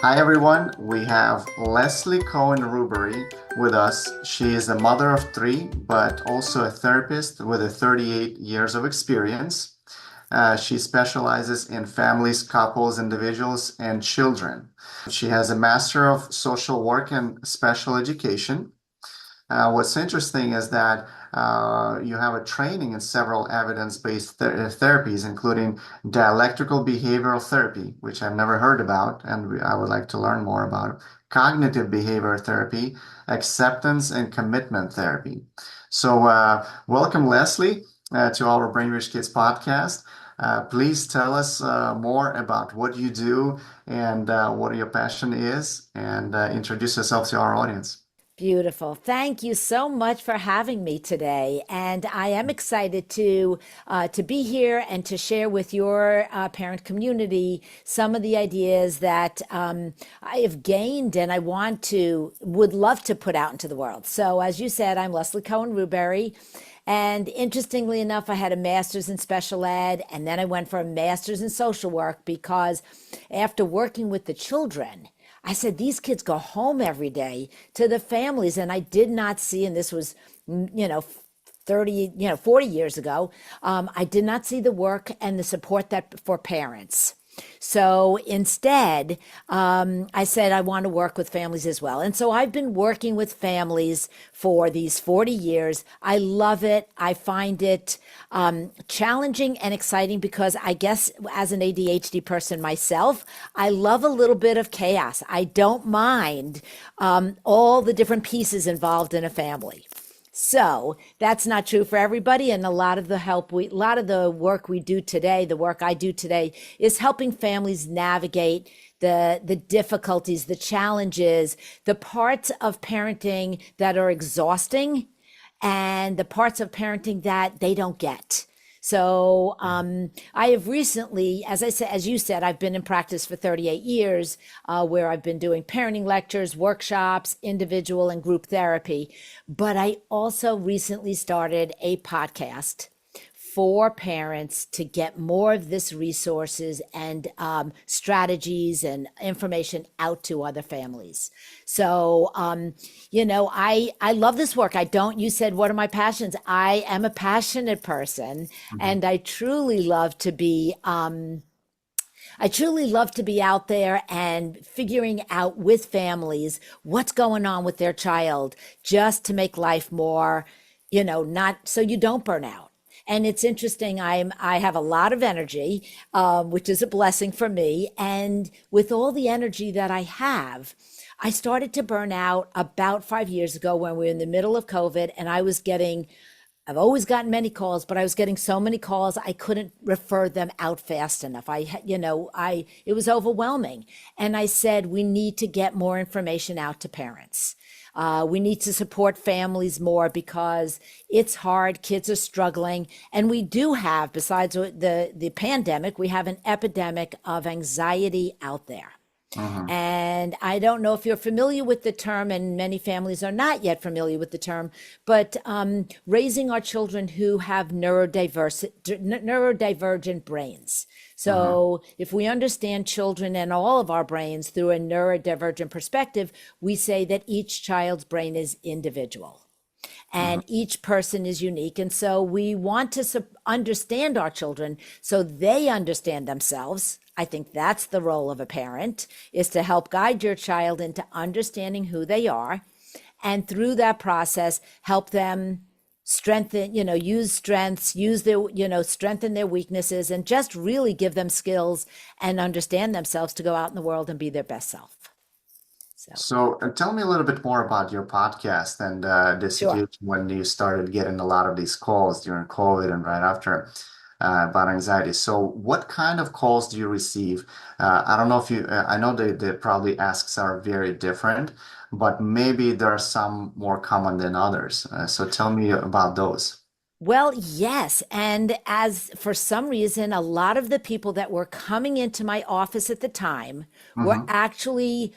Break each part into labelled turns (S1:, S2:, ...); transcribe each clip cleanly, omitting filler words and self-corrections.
S1: Hi everyone, we have Leslie Cohen-Rubury with us. She is a mother of three, but also a therapist with 38 years of experience. She specializes in families, couples, individuals, and children. She has a Master of Social Work and Special Education. What's interesting is that you have a training in several evidence-based therapies, including dialectical behavioral therapy, which I've never heard about, and I would like to learn more about, cognitive behavior therapy, acceptance and commitment therapy. So, welcome, Leslie, to our Brainrich Kids podcast. Please tell us more about what you do and what your passion is, and introduce yourself to our audience.
S2: Beautiful. Thank you so much for having me today. And I am excited to be here and to share with your parent community some of the ideas that I have gained and would love to put out into the world. So, as you said, I'm Leslie Cohen-Rubury. And interestingly enough, I had a master's in special ed, and then I went for a master's in social work because after working with the children, I said, these kids go home every day to the families, and I did not see, and this was, 30, 40 years ago, I did not see the work and the support that for parents. So instead, I said, I want to work with families as well. And so I've been working with families for these 40 years. I love it. I find it challenging and exciting because I guess as an ADHD person myself, I love a little bit of chaos. I don't mind all the different pieces involved in a family. So that's not true for everybody. And a lot of the work we do today, the work I do today is helping families navigate the difficulties, the challenges, the parts of parenting that are exhausting and the parts of parenting that they don't get. So I have recently, as you said, I've been in practice for 38 years, where I've been doing parenting lectures, workshops, individual and group therapy. But I also recently started a podcast for parents to get more of this resources and strategies and information out to other families. So, I love this work. You said, what are my passions? I am a passionate person
S1: Mhm.
S2: and I truly love to be out there and figuring out with families what's going on with their child just to make life more, not so you don't burn out. And it's interesting. I have a lot of energy, which is a blessing for me. And with all the energy that I have, I started to burn out about 5 years ago when we were in the middle of COVID, and I've always gotten many calls, but I was getting so many calls I couldn't refer them out fast enough. It was overwhelming. And I said, we need to get more information out to parents. We need to support families more because it's hard. Kids are struggling. And we do have, besides the pandemic, we have an epidemic of anxiety out there.
S1: Mhm.
S2: And I don't know if you're familiar with the term, and many families are not yet familiar with the term, but raising our children who have neurodivergent brains.
S1: Mhm.
S2: So if we understand children and all of our brains through a neurodivergent perspective, we say that each child's brain is individual
S1: Mhm.
S2: and each person is unique. And so we want to understand our children so they understand themselves. I think that's the role of a parent, is to help guide your child into understanding who they are. And through that process, help them strengthen, use strengths, strengthen their weaknesses, and just really give them skills and understand themselves to go out in the world and be their best self. So,
S1: So, tell me a little bit more about your podcast and the
S2: sure.
S1: situation when you started getting a lot of these calls during COVID and right after about anxiety. So, what kind of calls do you receive? I don't know if I know the probably asks are very different, but maybe there are some more common than others. So, tell me about those.
S2: Well, yes. And as for some reason, a lot of the people that were coming into my office at the time were
S1: Mm-hmm.
S2: actually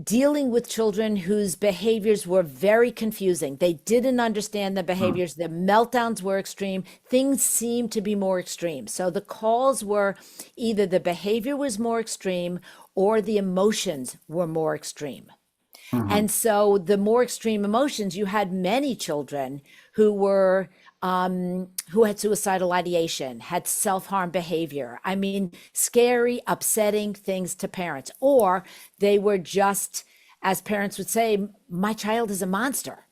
S2: dealing with children whose behaviors were very confusing. They didn't understand the
S1: Mm,
S2: behaviors. The meltdowns were extreme. Things seemed to be more extreme. So the calls were either the behavior was more extreme or the emotions were more extreme.
S1: mhm.
S2: And so the more extreme emotions, you had many children who were who had suicidal ideation, had self-harm behavior. I mean, scary, upsetting things to parents. Or they were just, as parents would say, my child is a monster.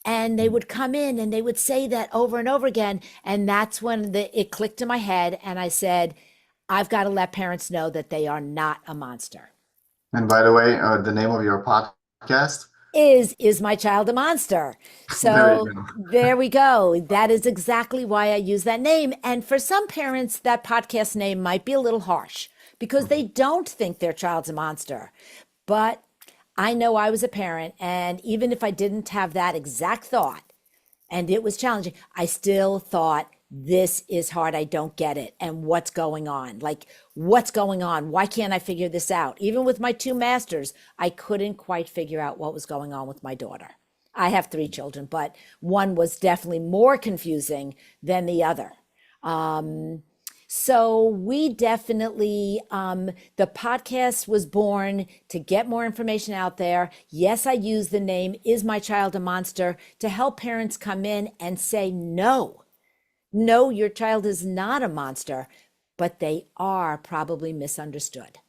S2: And they would come in and they would say that over and over again. And that's when it clicked in my head. And I said, I've got to let parents know that they are not a monster.
S1: And by the way, the name of your podcast?
S2: Is my child a monster?
S1: There you
S2: So
S1: go.
S2: there we go. That is exactly why I use that name. And for some parents, that podcast name might be a little harsh because they
S1: Mhm.
S2: don't think their child's a monster. But I know I was a parent, and even if I didn't have that exact thought, and it was challenging, I still thought, this is hard. I don't get it. And what's going on? Like, what's going on? Why can't I figure this out? Even with my two masters, I couldn't quite figure out what was going on with my daughter. I have three children, but one was definitely more confusing than the other. Um, so we definitely, the podcast was born to get more information out there. Yes, I use the name Is My Child a Monster to help parents come in and say, no, no, your child is not a monster, but they are probably misunderstood.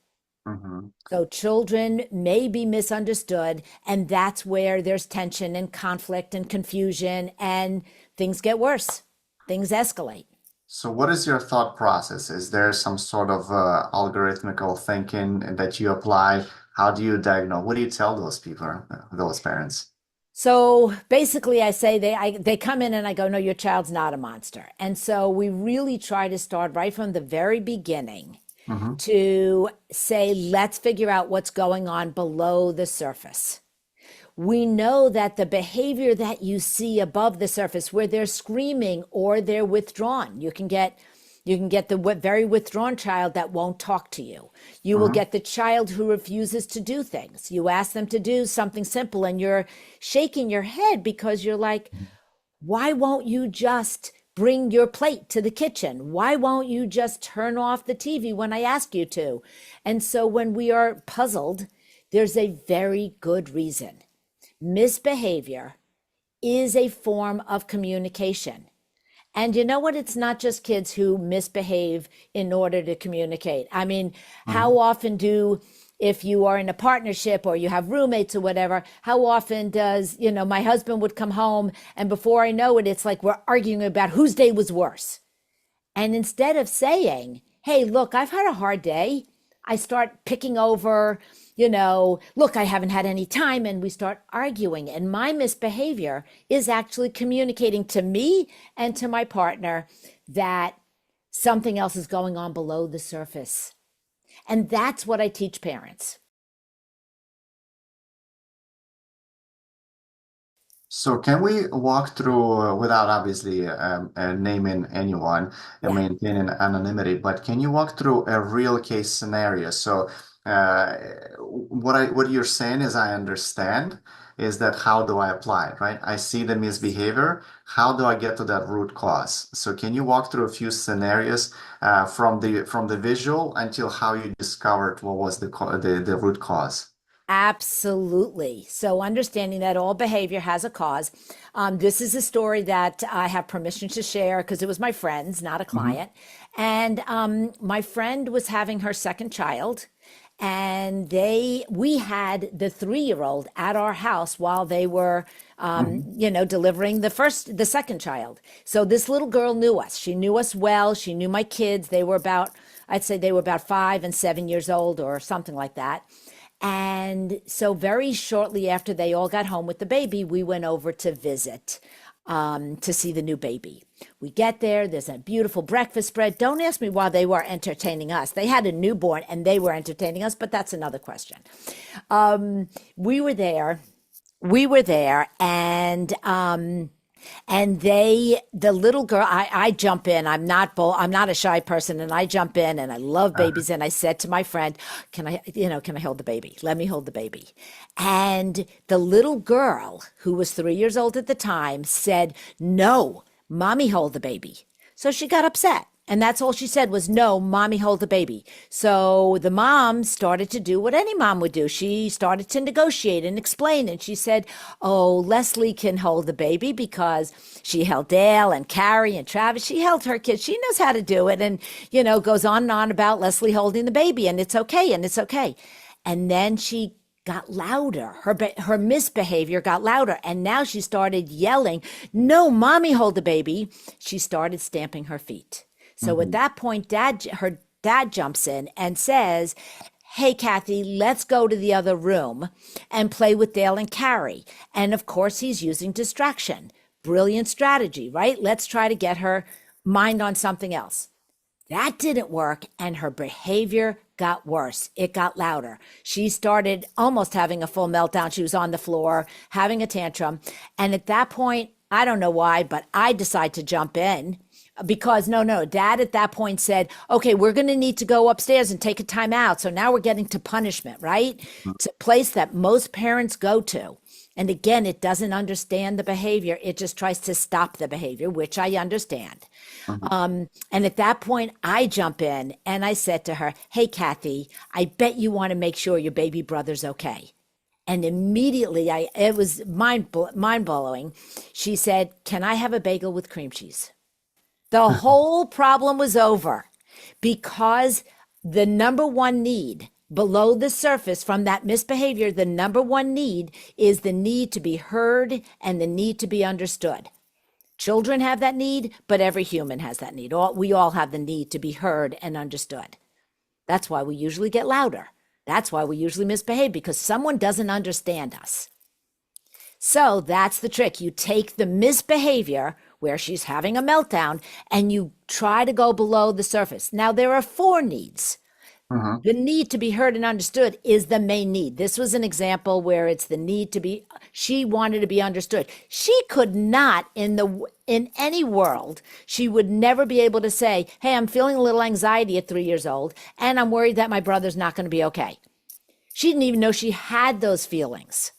S1: Mhm.
S2: So children may be misunderstood, and that's where there's tension and conflict and confusion, and things get worse. Things escalate.
S1: So what is your thought process? Is there some sort of algorithmical thinking that you apply? How do you diagnose? What do you tell those people, those parents?
S2: So basically, I say they come in and I go, no, your child's not a monster. And so we really try to start right from the very beginning
S1: Hmm.
S2: to say, let's figure out what's going on below the surface. We know that the behavior that you see above the surface, where they're screaming or they're withdrawn, you can get the very withdrawn child that won't talk to you. You will
S1: Hmm.
S2: get the child who refuses to do things. You ask them to do something simple and you're shaking your head because you're like, why won't you just bring your plate to the kitchen? Why won't you just turn off the TV when I ask you to? And so when we are puzzled, there's a very good reason. Misbehavior is a form of communication. And you know what? It's not just kids who misbehave in order to communicate. I mean,
S1: Hmm.
S2: how often if you are in a partnership or you have roommates or whatever, how often my husband would come home and before I know it, it's like we're arguing about whose day was worse. And instead of saying, hey, look, I've had a hard day, I start picking over, look, I haven't had any time. And we start arguing. And my misbehavior is actually communicating to me and to my partner that something else is going on below the surface. And that's what I teach parents.
S1: So can we walk through, without obviously naming anyone and
S2: Yeah,
S1: maintaining anonymity, but can you walk through a real case scenario? So what you're saying is I understand is that how do I apply it, right? I see the misbehavior. How do I get to that root cause? So can you walk through a few scenarios from the visual until how you discovered what was the root cause?
S2: absolutely. So, understanding that all behavior has a cause. This is a story that I have permission to share because it was my friend's, not a
S1: Hmm.
S2: client. And my friend was having her second child, and we had the 3-year-old at our house while they were,
S1: Hmm.
S2: delivering the second child. So this little girl knew us. She knew us well. She knew my kids. I'd say they were about 5 and 7 years old or something like that. And so, very shortly after they all got home with the baby, we went over to visit to see the new baby. We get there, there's a beautiful breakfast spread. Don't ask me why they were entertaining us. They had a newborn and they were entertaining us, but that's another question. Um, we were there, and And the little girl, I jump in. I'm not a shy person, and I jump in, and I love babies. And I said to my friend, can I hold the baby? Let me hold the baby. And the little girl, who was 3 years old at the time, said, no, mommy, hold the baby. So she got upset. And that's all she said was, no, mommy, hold the baby. So the mom started to do what any mom would do. She started to negotiate and explain. And she said, oh, Leslie can hold the baby because she held Dale and Carrie and Travis. She held her kids. She knows how to do it. And, goes on and on about Leslie holding the baby. And it's okay. And it's okay. And then she got louder. Her misbehavior got louder. And now she started yelling, no, mommy, hold the baby. She started stamping her feet. So at
S1: Mhm.
S2: that point, her dad jumps in and says, hey, Kathy, let's go to the other room and play with Dale and Carrie. And of course, he's using distraction. Brilliant strategy, right? Let's try to get her mind on something else. That didn't work, and her behavior got worse. It got louder. She started almost having a full meltdown. She was on the floor, having a tantrum. And at that point, I don't know why, but I decided to jump in because no, dad at that point said, okay, we're going to need to go upstairs and take a time out. So now we're getting to punishment, right? It's a place that most parents go to. And again, it doesn't understand the behavior. It just tries to stop the behavior, which I understand.
S1: Mhm.
S2: And at that point, I jump in and I said to her, hey, Kathy, I bet you want to make sure your baby brother's okay. And immediately, it was mind blowing. She said, can I have a bagel with cream cheese? The whole problem was over because the number one need below the surface from that misbehavior, the number one need is the need to be heard and the need to be understood. Children have that need, but every human has that need. We all have the need to be heard and understood. That's why we usually get louder. That's why we usually misbehave, because someone doesn't understand us. So that's the trick. You take the misbehavior where she's having a meltdown and you try to go below the surface. Now, there are four needs.
S1: Mhm.
S2: The need to be heard and understood is the main need. This was an example where it's the need to be, she wanted to be understood. She could not in any world, she would never be able to say, hey, I'm feeling a little anxiety at 3 years old, and I'm worried that my brother's not going to be okay. She didn't even know she had those feelings.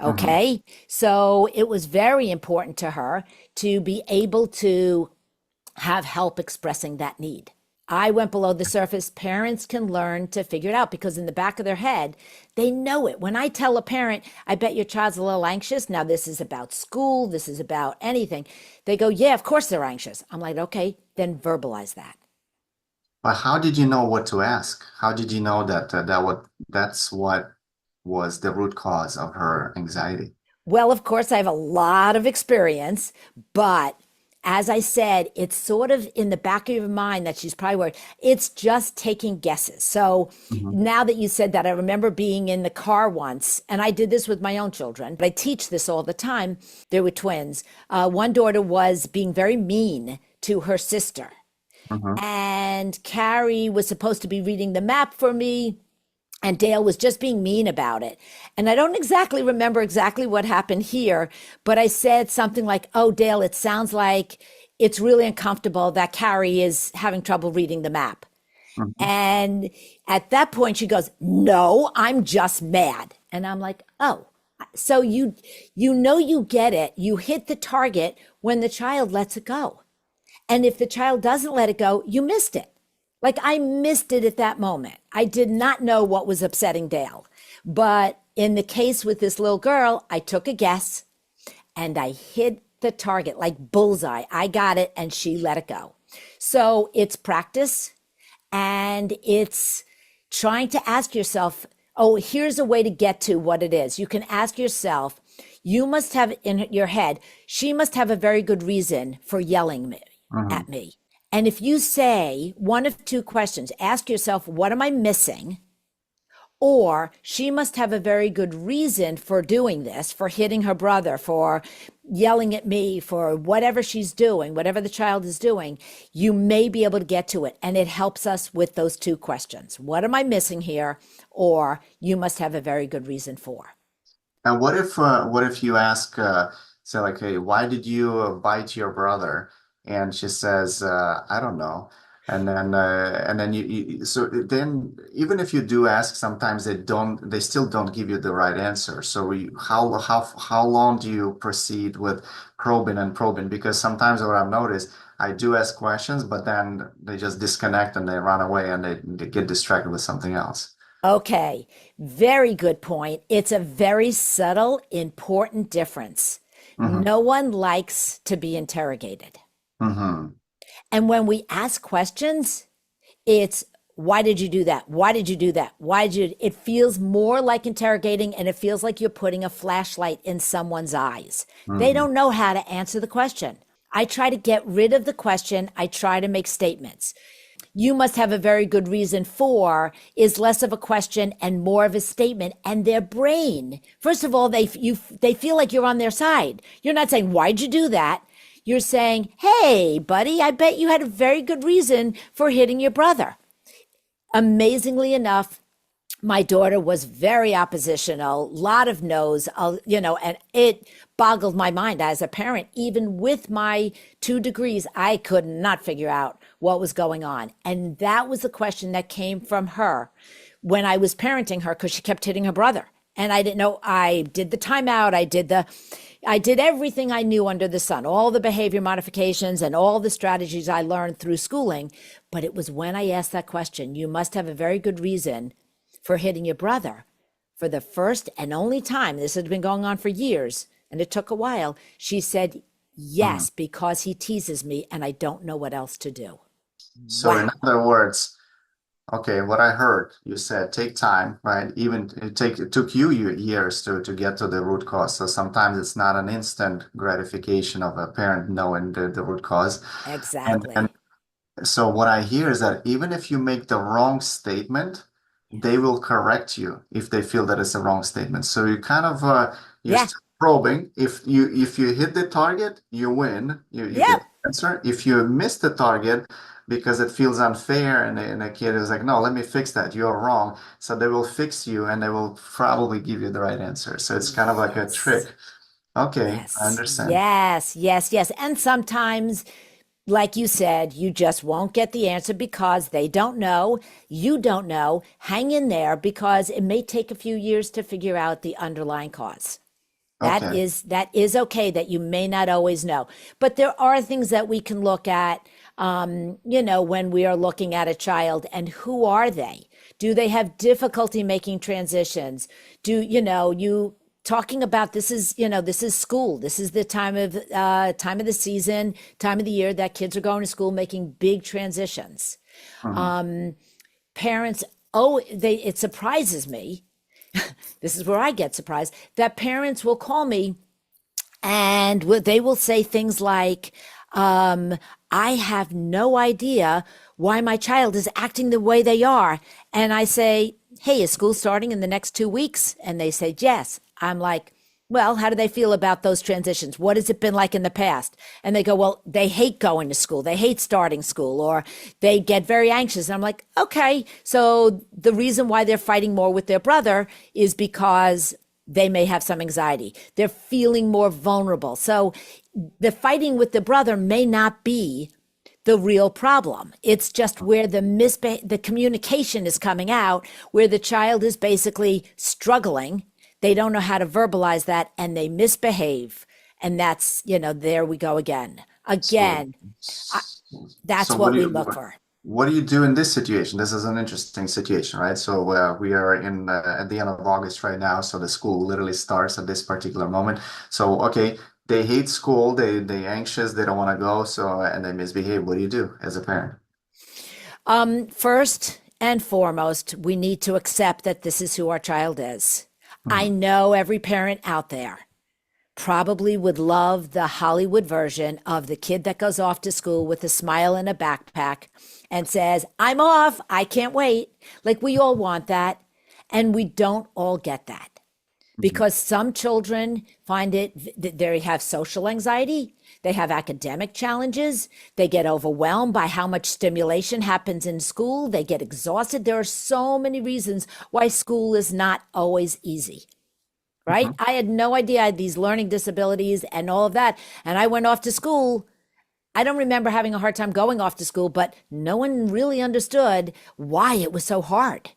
S1: Mhm.
S2: Okay. So it was very important to her to be able to have help expressing that need. I went below the surface. Parents can learn to figure it out because in the back of their head, they know it. When I tell a parent, I bet your child's a little anxious. Now, this is about school. This is about anything. They go, yeah, of course they're anxious. I'm like, okay, then verbalize that.
S1: But how did you know what to ask? How did you know that that's what was the root cause of her anxiety?
S2: Well, of course, I have a lot of experience, but as I said, it's sort of in the back of your mind that she's probably worried. It's just taking guesses. So
S1: Mhm.
S2: now that you said that, I remember being in the car once, and I did this with my own children, but I teach this all the time. They were twins. One daughter was being very mean to her sister,
S1: Mhm.
S2: and Carrie was supposed to be reading the map for me. And Dale was just being mean about it. And I don't exactly remember exactly what happened here, but I said something like, oh, Dale, it sounds like it's really uncomfortable that Carrie is having trouble reading the map.
S1: Mhm.
S2: And at that point, she goes, no, I'm just mad. And I'm like, oh, so you get it. You hit the target when the child lets it go. And if the child doesn't let it go, you missed it. Like I missed it at that moment. I did not know what was upsetting Dale. But in the case with this little girl, I took a guess and I hit the target like bullseye. I got it and she let it go. So it's practice and it's trying to ask yourself, oh, here's a way to get to what it is. You can ask yourself, you must have in your head, she must have a very good reason for yelling
S1: Mhm.
S2: at me. And if you say one of two questions, ask yourself, what am I missing? Or she must have a very good reason for doing this, for hitting her brother, for yelling at me, for whatever she's doing, whatever the child is doing. You may be able to get to it. And it helps us with those two questions. What am I missing here? Or you must have a very good reason for.
S1: And what if you ask? say like, hey, why did you bite your brother? And she says, I don't know. And then so then even if you do ask, sometimes they still don't give you the right answer. So how long do you proceed with probing and probing? Because sometimes what I've noticed, I do ask questions, but then they just disconnect and they run away and they get distracted with something else.
S2: Okay, very good point. It's a very subtle, important difference.
S1: Hmm.
S2: No one likes to be interrogated.
S1: Hmm.
S2: And when we ask questions, it's why did you do that? Why did you do that? Why did you? It feels more like interrogating and it feels like you're putting a flashlight in someone's eyes. They
S1: Hmm.
S2: don't know how to answer the question. I try to get rid of the question. I try to make statements. You must have a very good reason for is less of a question and more of a statement. And their brain, first of all, they feel like you're on their side. You're not saying, why'd you do that? You're saying, hey, buddy, I bet you had a very good reason for hitting your brother. Amazingly enough, my daughter was very oppositional, a lot of no's, and it boggled my mind as a parent. Even with my 2 degrees, I could not figure out what was going on. And that was the question that came from her when I was parenting her because she kept hitting her brother. And I didn't know. I did the timeout. I did everything I knew under the sun, all the behavior modifications and all the strategies I learned through schooling. But it was when I asked that question, you must have a very good reason for hitting your brother. For the first and only time, this had been going on for years, and it took a while, she said,
S1: Hmm.
S2: yes, because he teases me and I don't know what else to do.
S1: So in
S2: Wow.
S1: other words, okay, what I heard, you said take time, right? Even it took you years to get to the root cause. So sometimes it's not an instant gratification of a parent knowing the root cause. And
S2: Exactly.
S1: so what I hear is that even if you make the wrong statement, they will correct you if they feel that it's a wrong statement. So you kind of you're
S2: Yeah.
S1: still probing. If you hit the target, you win. You get
S2: Yep.
S1: the answer. If you miss the target because it feels unfair, and a kid is like, no, let me fix that. You're wrong. So they will fix you and they will probably give you the right answer. So it's kind of like a
S2: Yes.
S1: trick. Okay, I
S2: Yes.
S1: understand.
S2: Yes. Yes. Yes. And sometimes, like you said, you just won't get the answer because they don't know. You don't know. Hang in there because it may take a few years to figure out the underlying cause.
S1: Okay.
S2: That is okay that you may not always know. But there are things that we can look at, when we are looking at a child and who are they? Do they have difficulty making transitions? You talking about this is school. This is the time of the season, time of the year that kids are going to school making big transitions.
S1: Mhm.
S2: Parents, oh, it surprises me. This is where I get surprised that parents will call me and they will say things like, um, I have no idea why my child is acting the way they are. And I say, hey, is school starting in the next 2 weeks? And they say, yes. I'm like, well, how do they feel about those transitions? What has it been like in the past? And they go, well, they hate going to school. They hate starting school, or they get very anxious. And I'm like, okay. So the reason why they're fighting more with their brother is because they may have some anxiety. They're feeling more vulnerable. So the fighting with the brother may not be the real problem. It's just where the communication is coming out, where the child is basically struggling. They don't know how to verbalize that and they misbehave. And that's, there we go again.
S1: So,
S2: Again, I,
S1: so
S2: that's
S1: what
S2: what
S1: do
S2: we
S1: you
S2: look for.
S1: what do you do in this situation? This is an interesting situation, right? So we are in at the end of August right now, so the school literally starts at this particular moment. So okay, they hate school, they anxious, they don't want to go, so and they misbehave. What do you do as a parent?
S2: First and foremost, we need to accept that this is who our child is. I
S1: Mhm.
S2: know every parent out there probably would love the Hollywood version of the kid that goes off to school with a smile and a backpack and says, I'm off. I can't wait. Like we all want that. And we don't all get that
S1: Mhm.
S2: because some children find they have social anxiety. They have academic challenges. They get overwhelmed by how much stimulation happens in school. They get exhausted. There are so many reasons why school is not always easy. right? I had no idea I had these learning disabilities and all of that. And I went off to school. I don't remember having a hard time going off to school, but no one really understood why it was so hard.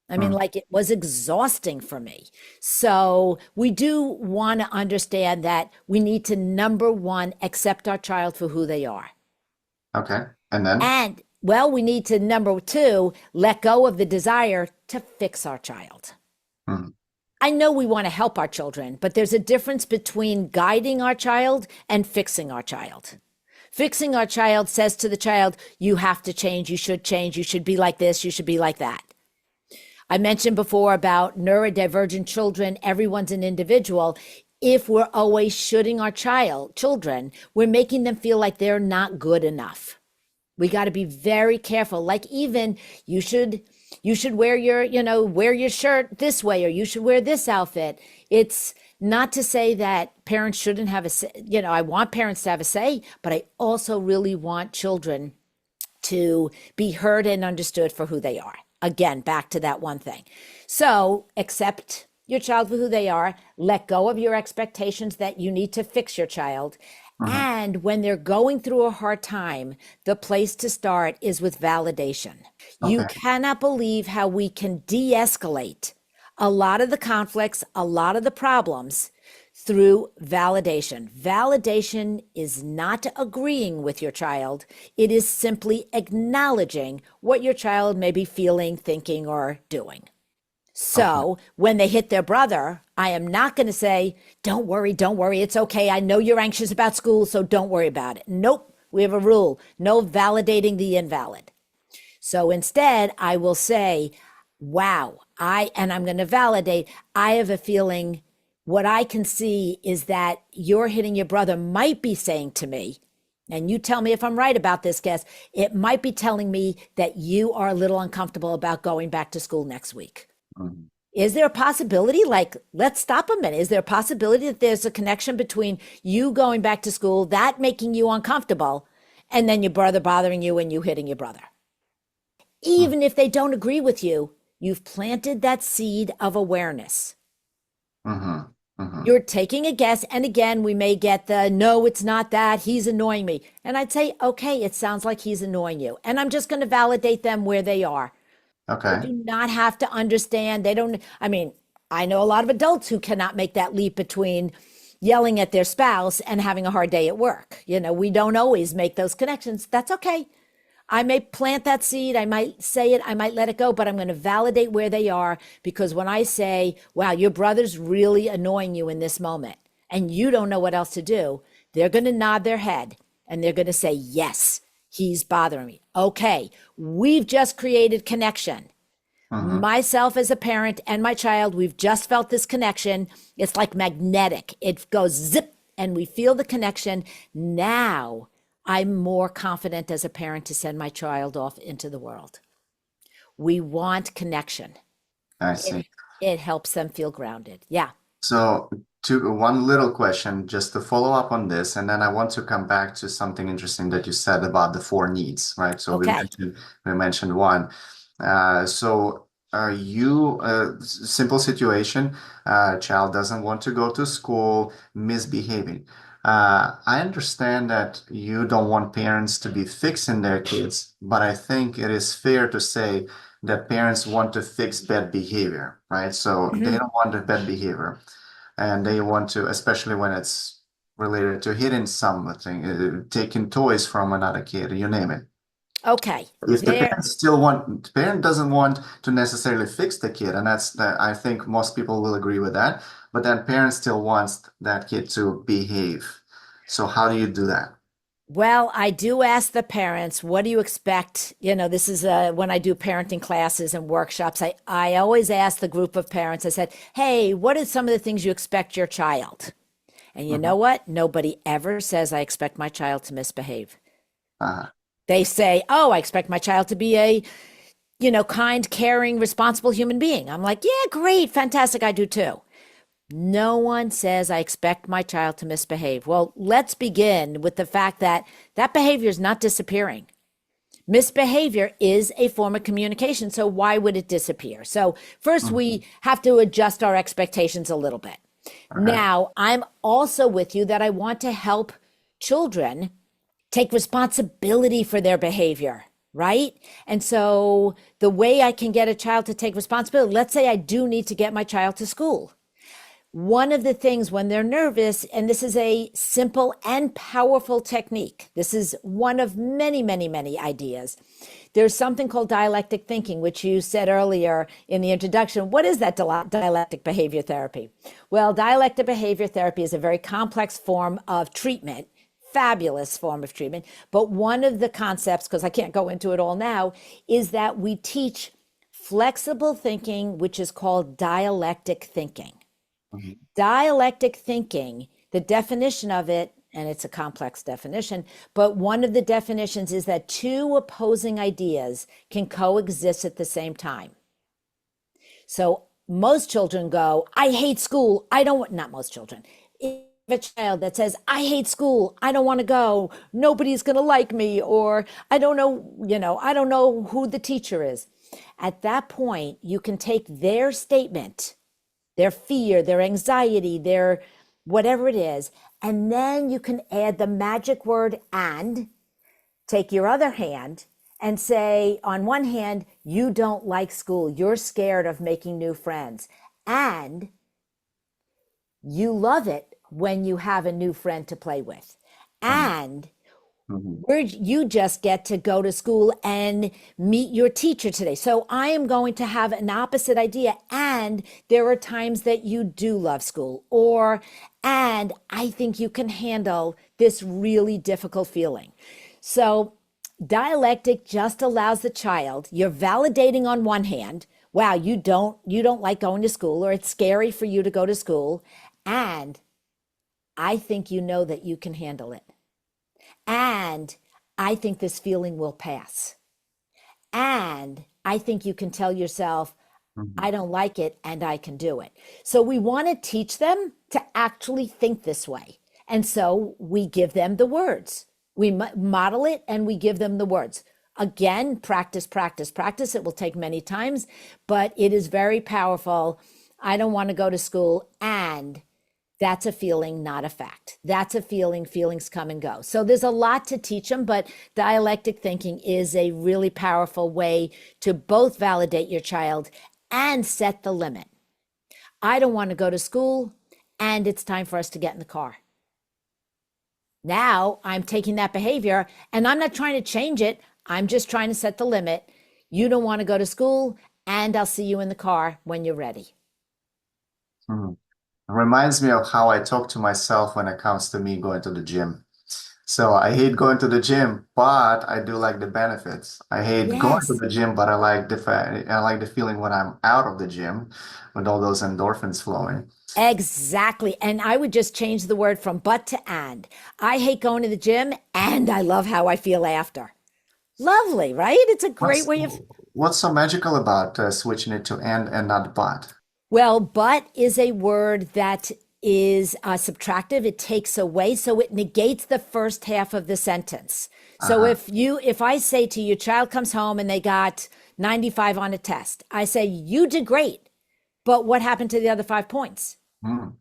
S2: I mean,
S1: Mm.
S2: like it was exhausting for me. So we do want to understand that we need to, number one, accept our child for who they are.
S1: Okay. And then?
S2: And, well, we need to, number two, let go of the desire to fix our child.
S1: Mm.
S2: I know we want to help our children, but there's a difference between guiding our child and fixing our child. Fixing our child says to the child, you have to change, you should be like this, you should be like that. I mentioned before about neurodivergent children, everyone's an individual. If we're always shooting our children, we're making them feel like they're not good enough. We got to be very careful. Like even you should wear wear your shirt this way, or you should wear this outfit. It's not to say that parents shouldn't have a say. I want parents to have a say, but I also really want children to be heard and understood for who they are. Again, back to that one thing. So accept your child for who they are, let go of your expectations that you need to fix your child.
S1: Mhm.
S2: And when they're going through a hard time, the place to start is with validation. You
S1: Okay.
S2: cannot believe how we can de-escalate a lot of the conflicts, a lot of the problems through validation. Validation is not agreeing with your child. It is simply acknowledging what your child may be feeling, thinking, or doing.
S1: Okay.
S2: So when they hit their brother, I am not going to say, don't worry, it's okay. I know you're anxious about school, so don't worry about it. Nope, we have a rule, no validating the invalid. So instead, I will say, wow, and I'm going to validate, I have a feeling what I can see is that you're hitting your brother might be saying to me, and you tell me if I'm right about this, Guess, it might be telling me that you are a little uncomfortable about going back to school next week.
S1: Mhm.
S2: Is there a possibility, like, let's stop a minute. Is there a possibility that there's a connection between you going back to school, that making you uncomfortable, and then your brother bothering you and you hitting your brother?
S1: Mm.
S2: Even if they don't agree with you, you've planted that seed of awareness.
S1: Mhm. Mhm.
S2: You're taking a guess. And again, we may get the, no, it's not that. He's annoying me. And I'd say, okay, it sounds like he's annoying you. And I'm just going to validate them where they are. They
S1: Okay.
S2: do not have to understand. They don't, I mean, I know a lot of adults who cannot make that leap between yelling at their spouse and having a hard day at work. We don't always make those connections. That's okay. I may plant that seed, I might say it, I might let it go, but I'm going to validate where they are, because when I say, wow, your brother's really annoying you in this moment and you don't know what else to do, they're going to nod their head and they're going to say, yes, he's bothering me. Okay, we've just created connection.
S1: Mhm.
S2: Myself as a parent and my child, we've just felt this connection. It's like magnetic. It goes zip and we feel the connection. Now I'm more confident as a parent to send my child off into the world. We want connection.
S1: I
S2: It
S1: see.
S2: it helps them feel grounded. Yeah.
S1: So, one little question just to follow up on this, and then I want to come back to something interesting that you said about the four needs, right? So
S2: Okay.
S1: we mentioned one. So are you simple situation, child doesn't want to go to school, misbehaving. I understand that you don't want parents to be fixing their kids, but I think it is fair to say that parents want to fix bad behavior, right? So they
S2: Mhm.
S1: don't want the bad behavior, and they want to, especially when it's related to hitting something, taking toys from another kid, you name it.
S2: Okay.
S1: If the
S2: There.
S1: parents still want, the parent doesn't want to necessarily fix the kid, and that's that. I think most people will agree with that. But then parents still wants that kid to behave. So how do you do that?
S2: Well, I do ask the parents, what do you expect? This is when I do parenting classes and workshops. I always ask the group of parents, I said, hey, what are some of the things you expect your child? And you
S1: Mhm.
S2: know what? Nobody ever says, I expect my child to misbehave.
S1: Uh,
S2: They say, oh, I expect my child to be a, kind, caring, responsible human being. I'm like, yeah, great, fantastic. I do too. No one says I expect my child to misbehave. Well, let's begin with the fact that that behavior is not disappearing. Misbehavior is a form of communication. So why would it disappear? So first we have to adjust our expectations a little bit.
S1: Okay.
S2: Now, I'm also with you that I want to help children take responsibility for their behavior, right? And so the way I can get a child to take responsibility, let's say I do need to get my child to school. One of the things when they're nervous, and this is a simple and powerful technique, this is one of many, many, many ideas. There's something called dialectic thinking, which you said earlier in the introduction. What is that dialectic behavior therapy? Well, dialectic behavior therapy is a very complex form of treatment, fabulous form of treatment. But one of the concepts, because I can't go into it all now, is that we teach flexible thinking, which is called dialectic thinking.
S1: Mhm.
S2: Dialectic thinking, the definition of it, and it's a complex definition, but one of the definitions is that two opposing ideas can coexist at the same time. So most children go, I hate school. I don't, not most children. If a child that says, I hate school, I don't want to go, nobody's going to like me, or I don't know, I don't know who the teacher is. At that point, you can take their statement, their fear, their anxiety, their whatever it is, and then you can add the magic word and, take your other hand and say, on one hand, you don't like school, you're scared of making new friends, and you love it when you have a new friend to play with.
S1: Mhm.
S2: And
S1: Mhm.
S2: where you just get to go to school and meet your teacher today. So I am going to have an opposite idea. And there are times that you do love school, and I think you can handle this really difficult feeling. So dialectic just allows the child, you're validating on one hand, wow, you don't like going to school, or it's scary for you to go to school. And I think you know that you can handle it. And I think this feeling will pass. And I think you can tell yourself,
S1: Mhm.
S2: I don't like it and I can do it. So we want to teach them to actually think this way. And so we give them the words. We model it and we give them the words. Again, practice, practice, practice. It will take many times, but it is very powerful. I don't want to go to school, and that's a feeling, not a fact. That's a feeling. Feelings come and go. So there's a lot to teach them, but dialectic thinking is a really powerful way to both validate your child and set the limit. I don't want to go to school, and it's time for us to get in the car. Now I'm taking that behavior and I'm not trying to change it. I'm just trying to set the limit. You don't want to go to school, and I'll see you in the car when you're ready.
S1: Mhm. It reminds me of how I talk to myself when it comes to me going to the gym. So I hate going to the gym, but I do like the benefits. I hate going to
S2: Yes.
S1: the gym, but I like the feeling when I'm out of the gym with all those endorphins flowing.
S2: Exactly. And I would just change the word from but to and. I hate going to the gym, and I love how I feel after. Lovely, right? It's a great
S1: What's
S2: way of,
S1: what's so magical about switching it to and not but?
S2: well, but is a word that is subtractive. It takes away, so it negates the first half of the sentence. So
S1: Uh-huh.
S2: if I say to you, your child comes home and they got 95 on a test, I say, you did great, but what happened to the other 5 points?
S1: Mm.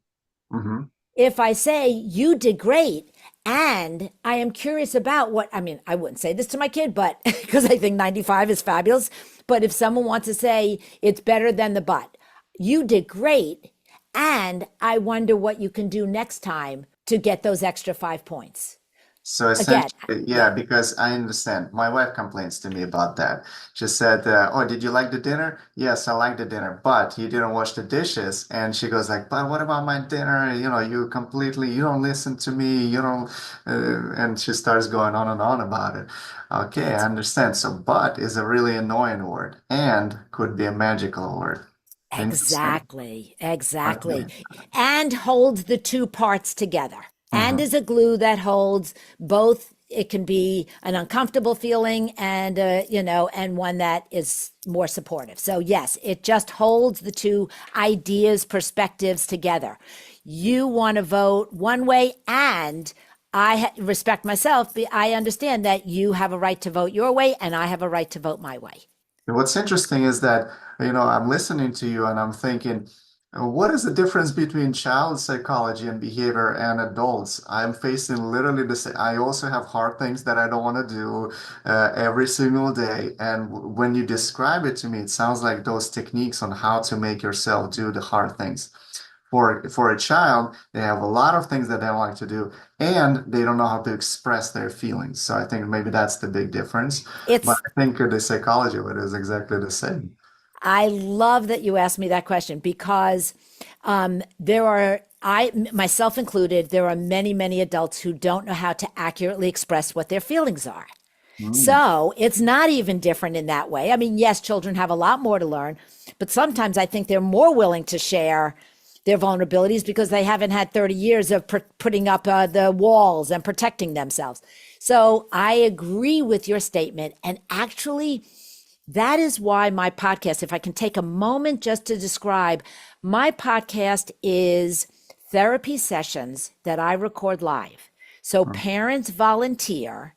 S1: Mm-hmm.
S2: If I say you did great, and I am curious about what, I mean, I wouldn't say this to my kid, but because I think 95 is fabulous. But if someone wants to say it's better than the but, you did great. And I wonder what you can do next time to get those extra 5 points.
S1: So
S2: Again,
S1: essentially, yeah,
S2: yeah,
S1: because I understand. My wife complains to me about that. She said, "Oh, did you like the dinner? Yes, I like the dinner, but you didn't wash the dishes." And she goes like, "But what about my dinner? You don't listen to me. You don't." And she starts going on and on about it. Okay, I
S2: that's
S1: understand. So, "but" is a really annoying word, and could be a magical word. Interesting.
S2: exactly, exactly.
S1: Okay.
S2: And holds the two parts together. And
S1: Mm-hmm.
S2: is a glue that holds both. It can be an uncomfortable feeling, and and one that is more supportive. So yes, it just holds the two ideas, perspectives together. You want to vote one way, and respect myself. I understand that you have a right to vote your way and I have a right to vote my way.
S1: And what's interesting is that, I'm listening to you and I'm thinking, what is the difference between child psychology and behavior and adults? I'm facing literally the same. I also have hard things that I don't want to do every single day. And when you describe it to me, it sounds like those techniques on how to make yourself do the hard things. For a child, they have a lot of things that they like to do, and they don't know how to express their feelings. So I think maybe that's the big difference. But
S2: It's
S1: I think the psychology of it is exactly the same.
S2: I love that you asked me that question because myself included, there are many, many adults who don't know how to accurately express what their feelings are.
S1: Mm,
S2: So it's not even different in that way. I mean, yes, children have a lot more to learn, but sometimes I think they're more willing to share their vulnerabilities because they haven't had 30 years of putting up the walls and protecting themselves. So I agree with your statement. And actually, that is why my podcast, if I can take a moment just to describe, my podcast is therapy sessions that I record live. So
S1: mm,
S2: parents volunteer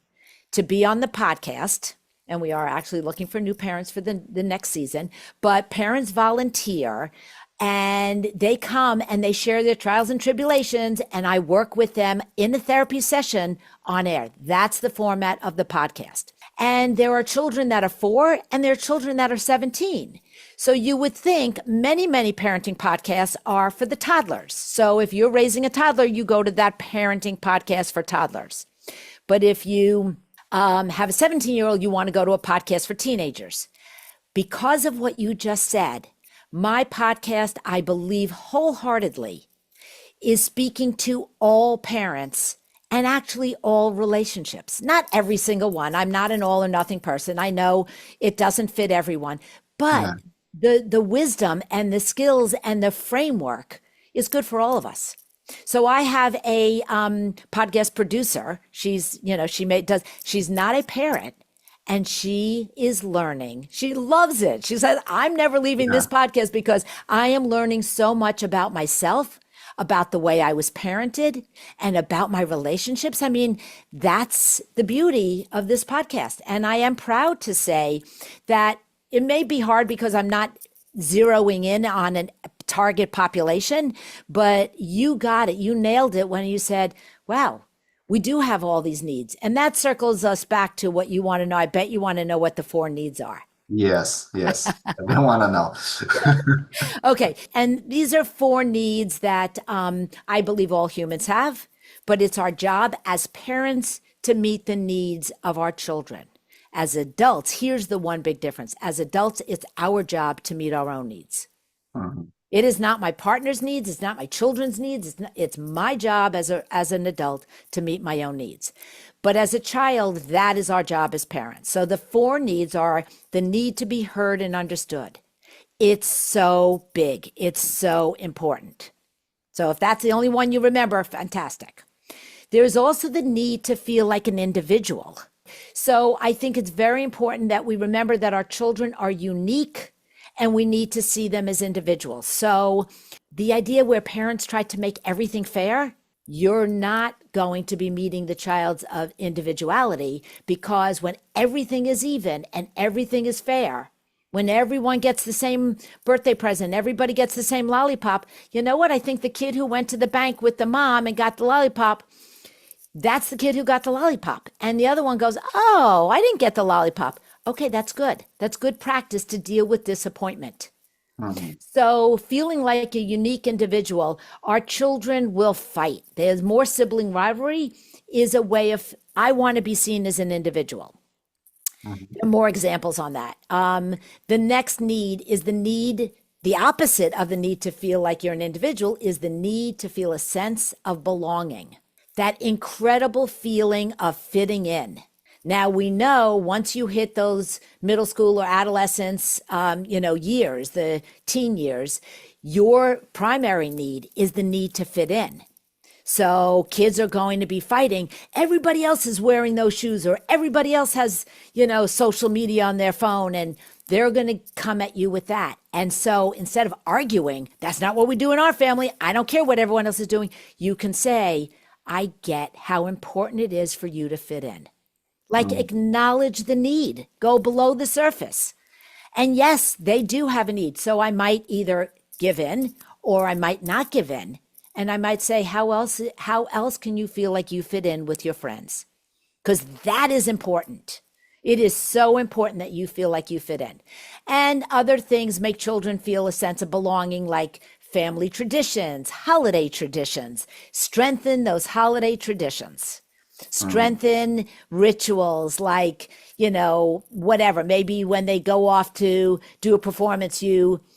S2: to be on the podcast, and we are actually looking for new parents for the next season, but parents volunteer and they come and they share their trials and tribulations, and I work with them in a therapy session on air. That's the format of the podcast. And there are children that are 4 and there are children that are 17. So you would think many, many parenting podcasts are for the toddlers. So if you're raising a toddler, you go to that parenting podcast for toddlers. But if you have a 17-year-old, you want to go to a podcast for teenagers. Because of what you just said, my podcast, I believe wholeheartedly, is speaking to all parents and actually all relationships. Not every single one. I'm not an all or nothing person. I know it doesn't fit everyone, but
S1: yeah.
S2: the wisdom and the skills and the framework is good for all of us. So I have a podcast producer. She's, she's not a parent and she is learning. She loves it. She says, I'm never leaving
S1: Yeah.
S2: this podcast because I am learning so much about myself, about the way I was parented, and about my relationships. I mean, that's the beauty of this podcast. And I am proud to say that it may be hard because I'm not zeroing in on a target population, but you got it. You nailed it when you said, wow, we do have all these needs. And that circles us back to what you want to know. I bet you want to know what the 4 needs are.
S1: Yes, yes. I don't want to know.
S2: Okay. And these are 4 needs that I believe all humans have, but it's our job as parents to meet the needs of our children. As adults, here's the one big difference. As adults, it's our job to meet our own needs.
S1: Mhm.
S2: It is not my partner's needs. It's not my children's needs. It's my job as an adult to meet my own needs. But as a child, that is our job as parents. So the 4 needs are the need to be heard and understood. It's so big. It's so important. So if that's the only one you remember, fantastic. There's also the need to feel like an individual. So I think it's very important that we remember that our children are unique and we need to see them as individuals. So the idea where parents try to make everything fair, you're not going to be meeting the child's of individuality, because when everything is even and everything is fair, when everyone gets the same birthday present, everybody gets the same lollipop, you know what? I think the kid who went to the bank with the mom and got the lollipop, that's the kid who got the lollipop. And the other one goes, oh, I didn't get the lollipop. Okay, that's good. That's good practice to deal with disappointment.
S1: Mhm.
S2: So, feeling like a unique individual, our children will fight. There's more sibling rivalry, is a way of, I want to be seen as an individual.
S1: Mhm.
S2: There are more examples on that. The next need is the opposite of the need to feel like you're an individual is the need to feel a sense of belonging, that incredible feeling of fitting in. Now we know once you hit those middle school or adolescence, years, the teen years, your primary need is the need to fit in. So kids are going to be fighting. Everybody else is wearing those shoes, or everybody else has, social media on their phone, and they're going to come at you with that. And so instead of arguing, that's not what we do in our family. I don't care what everyone else is doing. You can say, I get how important it is for you to fit in. Like,
S1: Mm,
S2: acknowledge the need, go below the surface. And yes, they do have a need. So I might either give in or I might not give in. And I might say, how else can you feel like you fit in with your friends? Because that is important. It is so important that you feel like you fit in. And other things make children feel a sense of belonging, like family traditions, holiday traditions. Strengthen those holiday traditions.
S1: mm.
S2: Strengthen rituals like, whatever. Maybe when they go off to do a performance,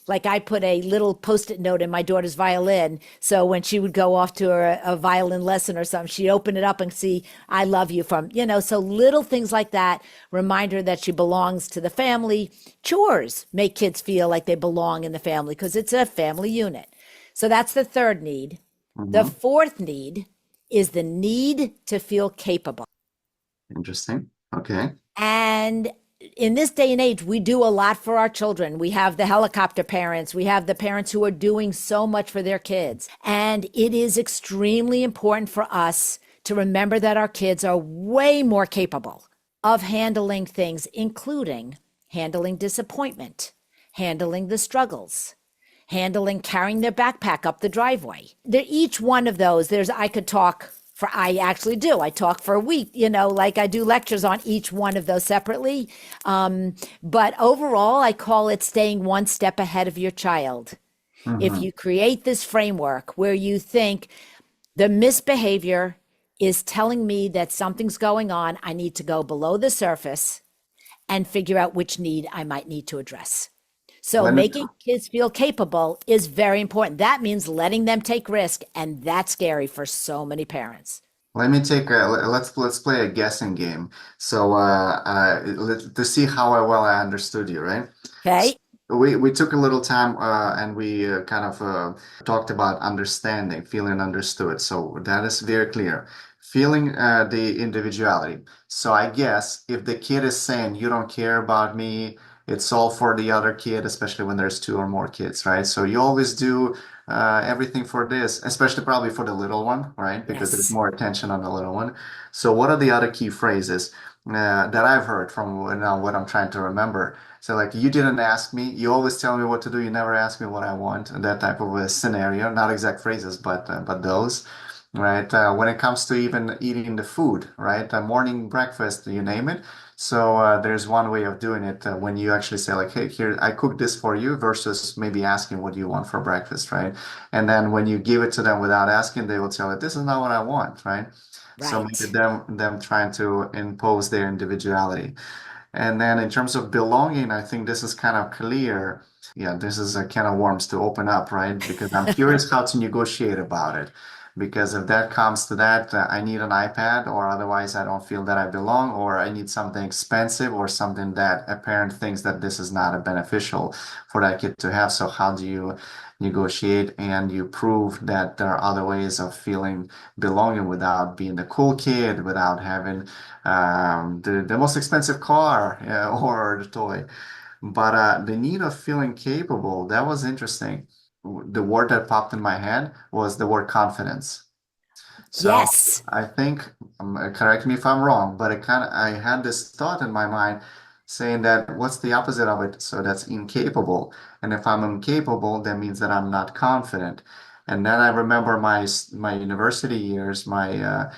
S2: like I put a little post-it note in my daughter's violin. So when she would go off to a violin lesson or something, she'd open it up and see, I love you from, so little things like that remind her that she belongs to the family. Chores make kids feel like they belong in the family because it's a family unit. So that's the third need. The
S1: Mhm.
S2: fourth need is the need to feel capable.
S1: Interesting. Okay.
S2: And in this day and age, we do a lot for our children. We have the helicopter parents, we have the parents who are doing so much for their kids. And it is extremely important for us to remember that our kids are way more capable of handling things, including handling disappointment, handling the struggles, handling carrying their backpack up the driveway. Each one of those, I could talk for, I actually do. I talk for a week, like I do lectures on each one of those separately. But overall, I call it staying one step ahead of your child. If
S1: Hmm.
S2: you create this framework where you think the misbehavior is telling me that something's going on, I need to go below the surface and figure out which need I might need to address. So
S1: Let me
S2: making kids feel capable is very important. That means letting them take risk, and that's scary for so many parents.
S1: let me take let's play a guessing game. So to see how well I understood you, right? So
S2: Okay?
S1: we took a little time and we kind of talked about understanding, feeling understood. So that is very clear. Feeling the individuality. So I guess if the kid is saying you don't care about me, it's all for the other kid, especially when there's two or more kids, right? So you always do everything for this, especially probably for the little one, right? Because there's
S2: Yes.
S1: more attention on the little one. So what are the other key phrases that I've heard from what I'm trying to remember? So like you didn't ask me, you always tell me what to do, you never ask me what I want, and that type of a scenario, not exact phrases, but those, right? When it comes to even eating the food, right? Morning breakfast, you name it. So there's one way of doing it when you actually say like, hey, here, I cooked this for you versus maybe asking what do you want for breakfast, right? And then when you give it to them without asking, they will tell you, this is not what I want, right? So maybe
S2: Right.
S1: them trying to impose their individuality. And then in terms of belonging, I think this is kind of clear. Yeah, this is a can of worms to open up, right? Because I'm curious how to negotiate about it. Because if that comes to that, I need an iPad, or otherwise I don't feel that I belong, or I need something expensive, or something that a parent thinks that this is not a beneficial for that kid to have. So how do you negotiate and you prove that there are other ways of feeling belonging without being the cool kid, without having the most expensive car or the toy. But the need of feeling capable, that was interesting. The word that popped in my head was the word confidence. So
S2: Yes.
S1: I think, correct me if I'm wrong, but I had this thought in my mind saying that what's the opposite of it? So that's incapable. And if I'm incapable, that means that I'm not confident. And then I remember my university years, my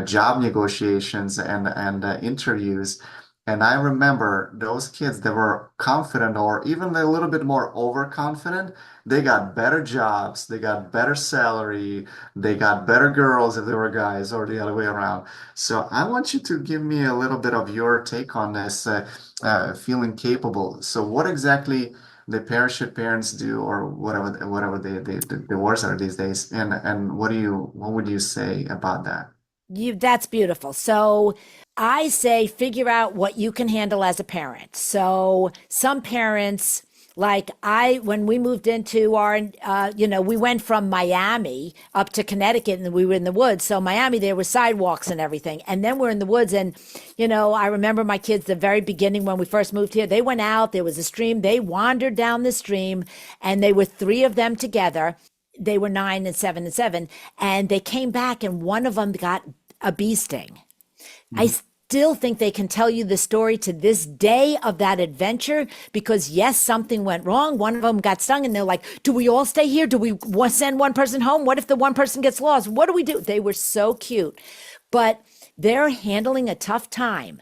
S1: job negotiations and interviews. And I remember those kids that were confident or even a little bit more overconfident, they got better jobs, they got better salary, they got better girls if they were guys or the other way around. So I want you to give me a little bit of your take on this feeling capable. So what exactly the parachute parents do or whatever the words are these days and what would you say about that?
S2: That's beautiful. So I say figure out what you can handle as a parent. So some parents, like when we moved into we went from Miami up to Connecticut and we were in the woods. So Miami, there were sidewalks and everything. And then we're in the woods. And, I remember my kids, the very beginning when we first moved here, they went out, there was a stream, they wandered down the stream and they were three of them together. they were 9 and 7 and 7, and they came back, and one of them got a bee sting. I
S1: Mhm.
S2: still think they can tell you the story to this day of that adventure because, yes, something went wrong. One of them got stung, and they're like, do we all stay here? Do we send one person home? What if the one person gets lost? What do we do? They were so cute. But they're handling a tough time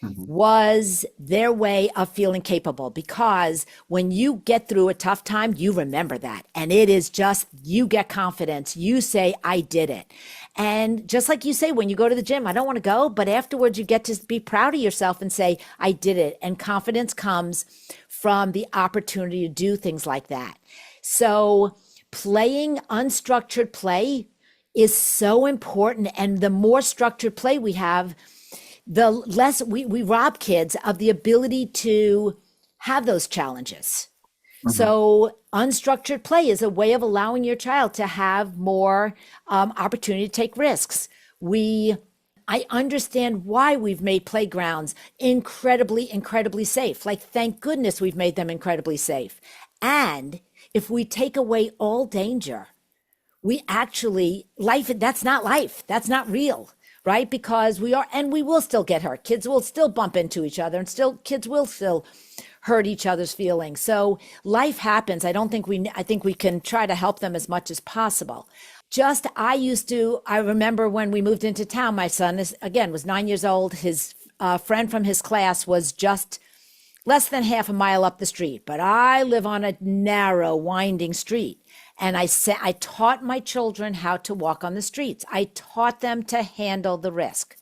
S1: Mhm.
S2: was their way of feeling capable because when you get through a tough time, you remember that. And it is just, you get confidence. You say, I did it. And just like you say, when you go to the gym, I don't want to go, but afterwards you get to be proud of yourself and say, I did it. And confidence comes from the opportunity to do things like that. So playing unstructured play is so important. And the more structured play we have, the less we rob kids of the ability to have those challenges.
S1: Mhm.
S2: So unstructured play is a way of allowing your child to have more opportunity to take risks. I understand why we've made playgrounds incredibly safe. Like, thank goodness we've made them incredibly safe. And if we take away all danger, we actually that's not life, that's not real, right? Because we will still get hurt, kids will still bump into each other, and still kids will still hurt each other's feelings. So life happens. I think we can try to help them as much as possible. Just I remember when we moved into town, my son was 9 years old. His friend from his class was just less than half a mile up the street, but I live on a narrow, winding street. And I taught my children how to walk on the streets. I taught them to handle the risk.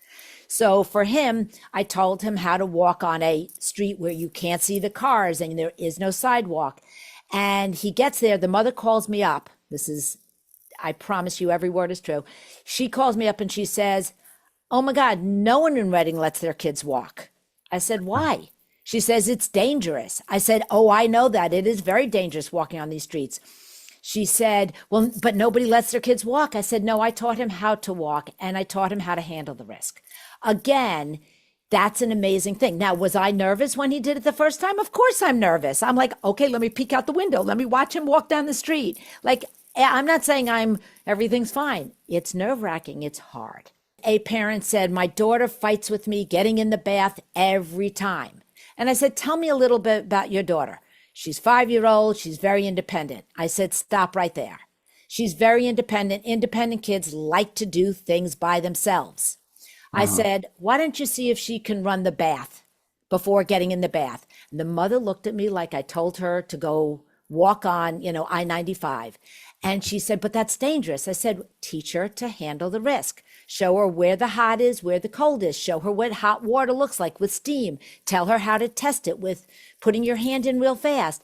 S2: So for him, I told him how to walk on a street where you can't see the cars and there is no sidewalk. And he gets there. The mother calls me up. I promise you, every word is true. She calls me up and she says, oh my God, no one in Reading lets their kids walk. I said, why? She says, it's dangerous. I said, oh, I know that. It is very dangerous walking on these streets. She said, well, but nobody lets their kids walk. I said, no, I taught him how to walk and I taught him how to handle the risk. Again, that's an amazing thing. Now, was I nervous when he did it the first time? Of course I'm nervous. I'm like, okay, let me peek out the window. Let me watch him walk down the street. Like, I'm not saying everything's fine. It's nerve-wracking. It's hard. A parent said, my daughter fights with me getting in the bath every time. And I said, tell me a little bit about your daughter. She's 5 years old. She's very independent. I said, stop right there. She's very independent. Independent kids like to do things by themselves. I
S1: Mhm.
S2: said, why don't you see if she can run the bath before getting in the bath? And the mother looked at me like I told her to go walk on, I-95. And she said, but that's dangerous. I said, teach her to handle the risk. Show her where the hot is, where the cold is. Show her what hot water looks like with steam. Tell her how to test it with putting your hand in real fast.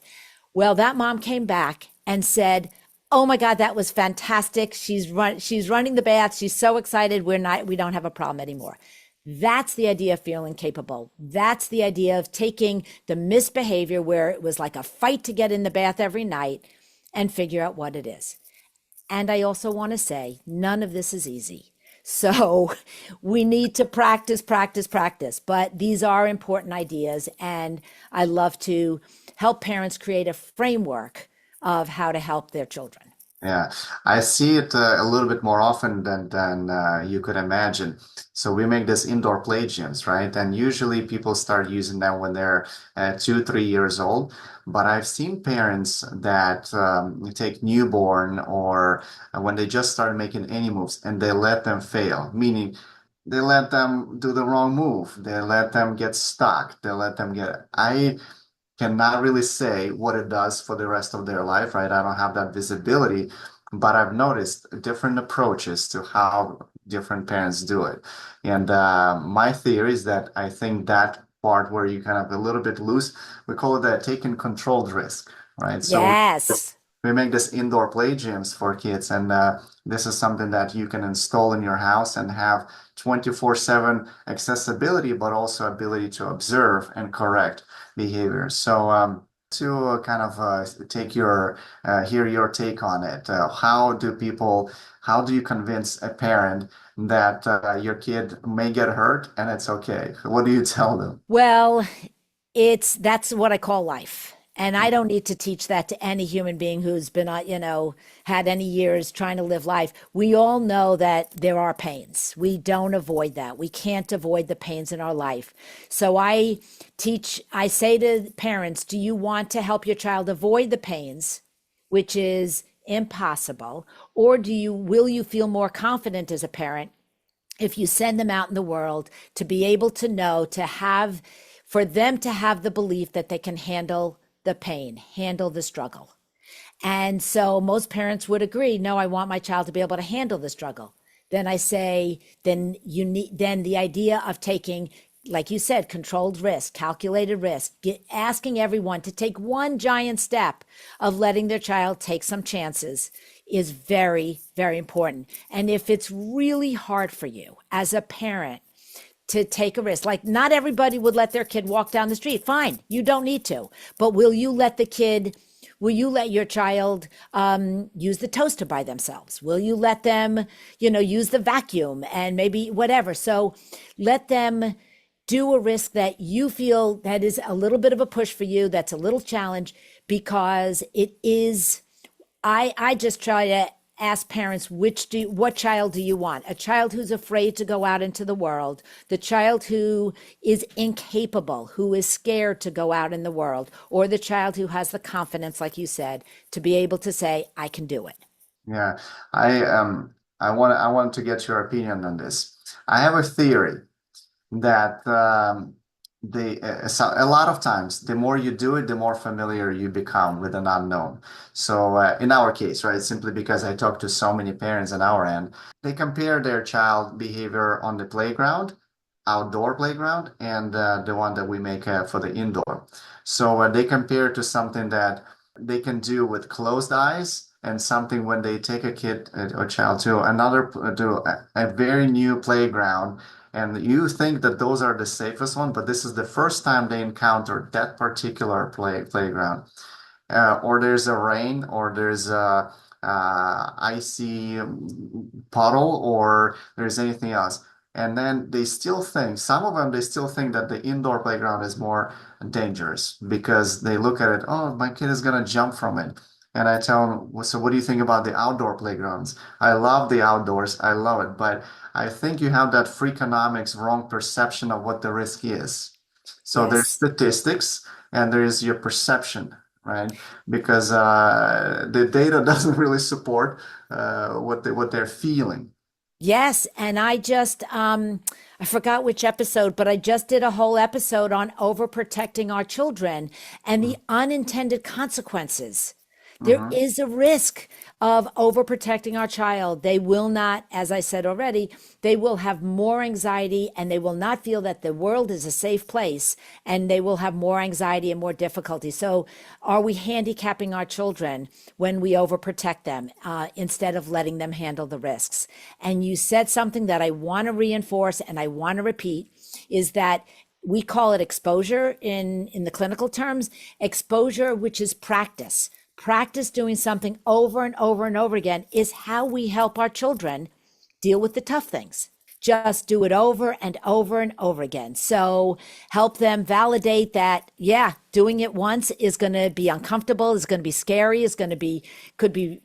S2: Well, that mom came back and said, oh my God, that was fantastic. She's running the bath. She's so excited. We don't have a problem anymore. That's the idea of feeling capable. That's the idea of taking the misbehavior where it was like a fight to get in the bath every night and figure out what it is. And I also want to say, none of this is easy. So we need to practice, practice, practice. But these are important ideas. And I love to help parents create a framework of how to help their children.
S1: Yeah, I see it a little bit more often than you could imagine. So we make this indoor play gyms, right? And usually people start using them when they're 2, 3 years old. But I've seen parents that take newborn or when they just start making any moves and they let them fail, meaning they let them do the wrong move. They let them get stuck. They let them get. I cannot really say what it does for the rest of their life, right? I don't have that visibility, but I've noticed different approaches to how different parents do it. And my theory is that I think that part where you kind of a little bit loose, we call it that taking controlled risk, right? So
S2: Yes.
S1: we make this indoor play gyms for kids, and this is something that you can install in your house and have 24/7 accessibility, but also ability to observe and correct behavior. So to kind of take your hear your take on it. How do you convince a parent that your kid may get hurt and it's okay? What do you tell them?
S2: Well, that's what I call life. And I don't need to teach that to any human being who's been, had any years trying to live life. We all know that there are pains. We don't avoid that. We can't avoid the pains in our life. So I say to parents, do you want to help your child avoid the pains, which is impossible, or will you feel more confident as a parent if you send them out in the world to be able to know, for them to have the belief that they can handle the pain, handle the struggle. And so most parents would agree, no, I want my child to be able to handle the struggle. Then I say, then the idea of taking, like you said, controlled risk, calculated risk, asking everyone to take one giant step of letting their child take some chances is very, very important. And if it's really hard for you as a parent to take a risk, like not everybody would let their kid walk down the street, fine, you don't need to. But will you let your child use the toaster by themselves? Will you let them, use the vacuum and maybe whatever? So let them do a risk that you feel that is a little bit of a push for you, that's a little challenge, because it is. I just try to ask parents, what child do you want? A child who's afraid to go out into the world, the child who is incapable, who is scared to go out in the world, or the child who has the confidence, like you said, to be able to say, I can do it.
S1: Yeah, I want to get your opinion on this. I have a theory that a lot of times the more you do it, the more familiar you become with an unknown. So in our case, right, simply because I talk to so many parents on our end, they compare their child behavior on the playground, outdoor playground, and the one that we make for the indoor. So they compare to something that they can do with closed eyes. And something when they take a kid or child to a very new playground, and you think that those are the safest one, but this is the first time they encounter that particular playground. Or there's a rain, or there's a icy puddle, or there's anything else. And then some of them, they still think that the indoor playground is more dangerous because they look at it, oh, my kid is going to jump from it. And I tell them, well, so what do you think about the outdoor playgrounds? I love the outdoors. I love it. But I think you have that Freakonomics wrong perception of what the risk is. So there's
S2: Yes.
S1: statistics and there is your perception, right? Because the data doesn't really support what they're feeling.
S2: Yes, and I forgot which episode, but I just did a whole episode on overprotecting our children and the unintended consequences. There
S1: Hmm.
S2: is a risk of overprotecting our child. They will not, as I said already, they will have more anxiety and they will not feel that the world is a safe place, and they will have more anxiety and more difficulty. So, are we handicapping our children when we overprotect them instead of letting them handle the risks? And you said something that I want to reinforce and I want to repeat is that we call it exposure in the clinical terms, exposure, which is practice. Practice doing something over and over and over again is how we help our children deal with the tough things. Just do it over and over and over again. So help them validate that, yeah, doing it once is going to be uncomfortable, is going to be scary, could be,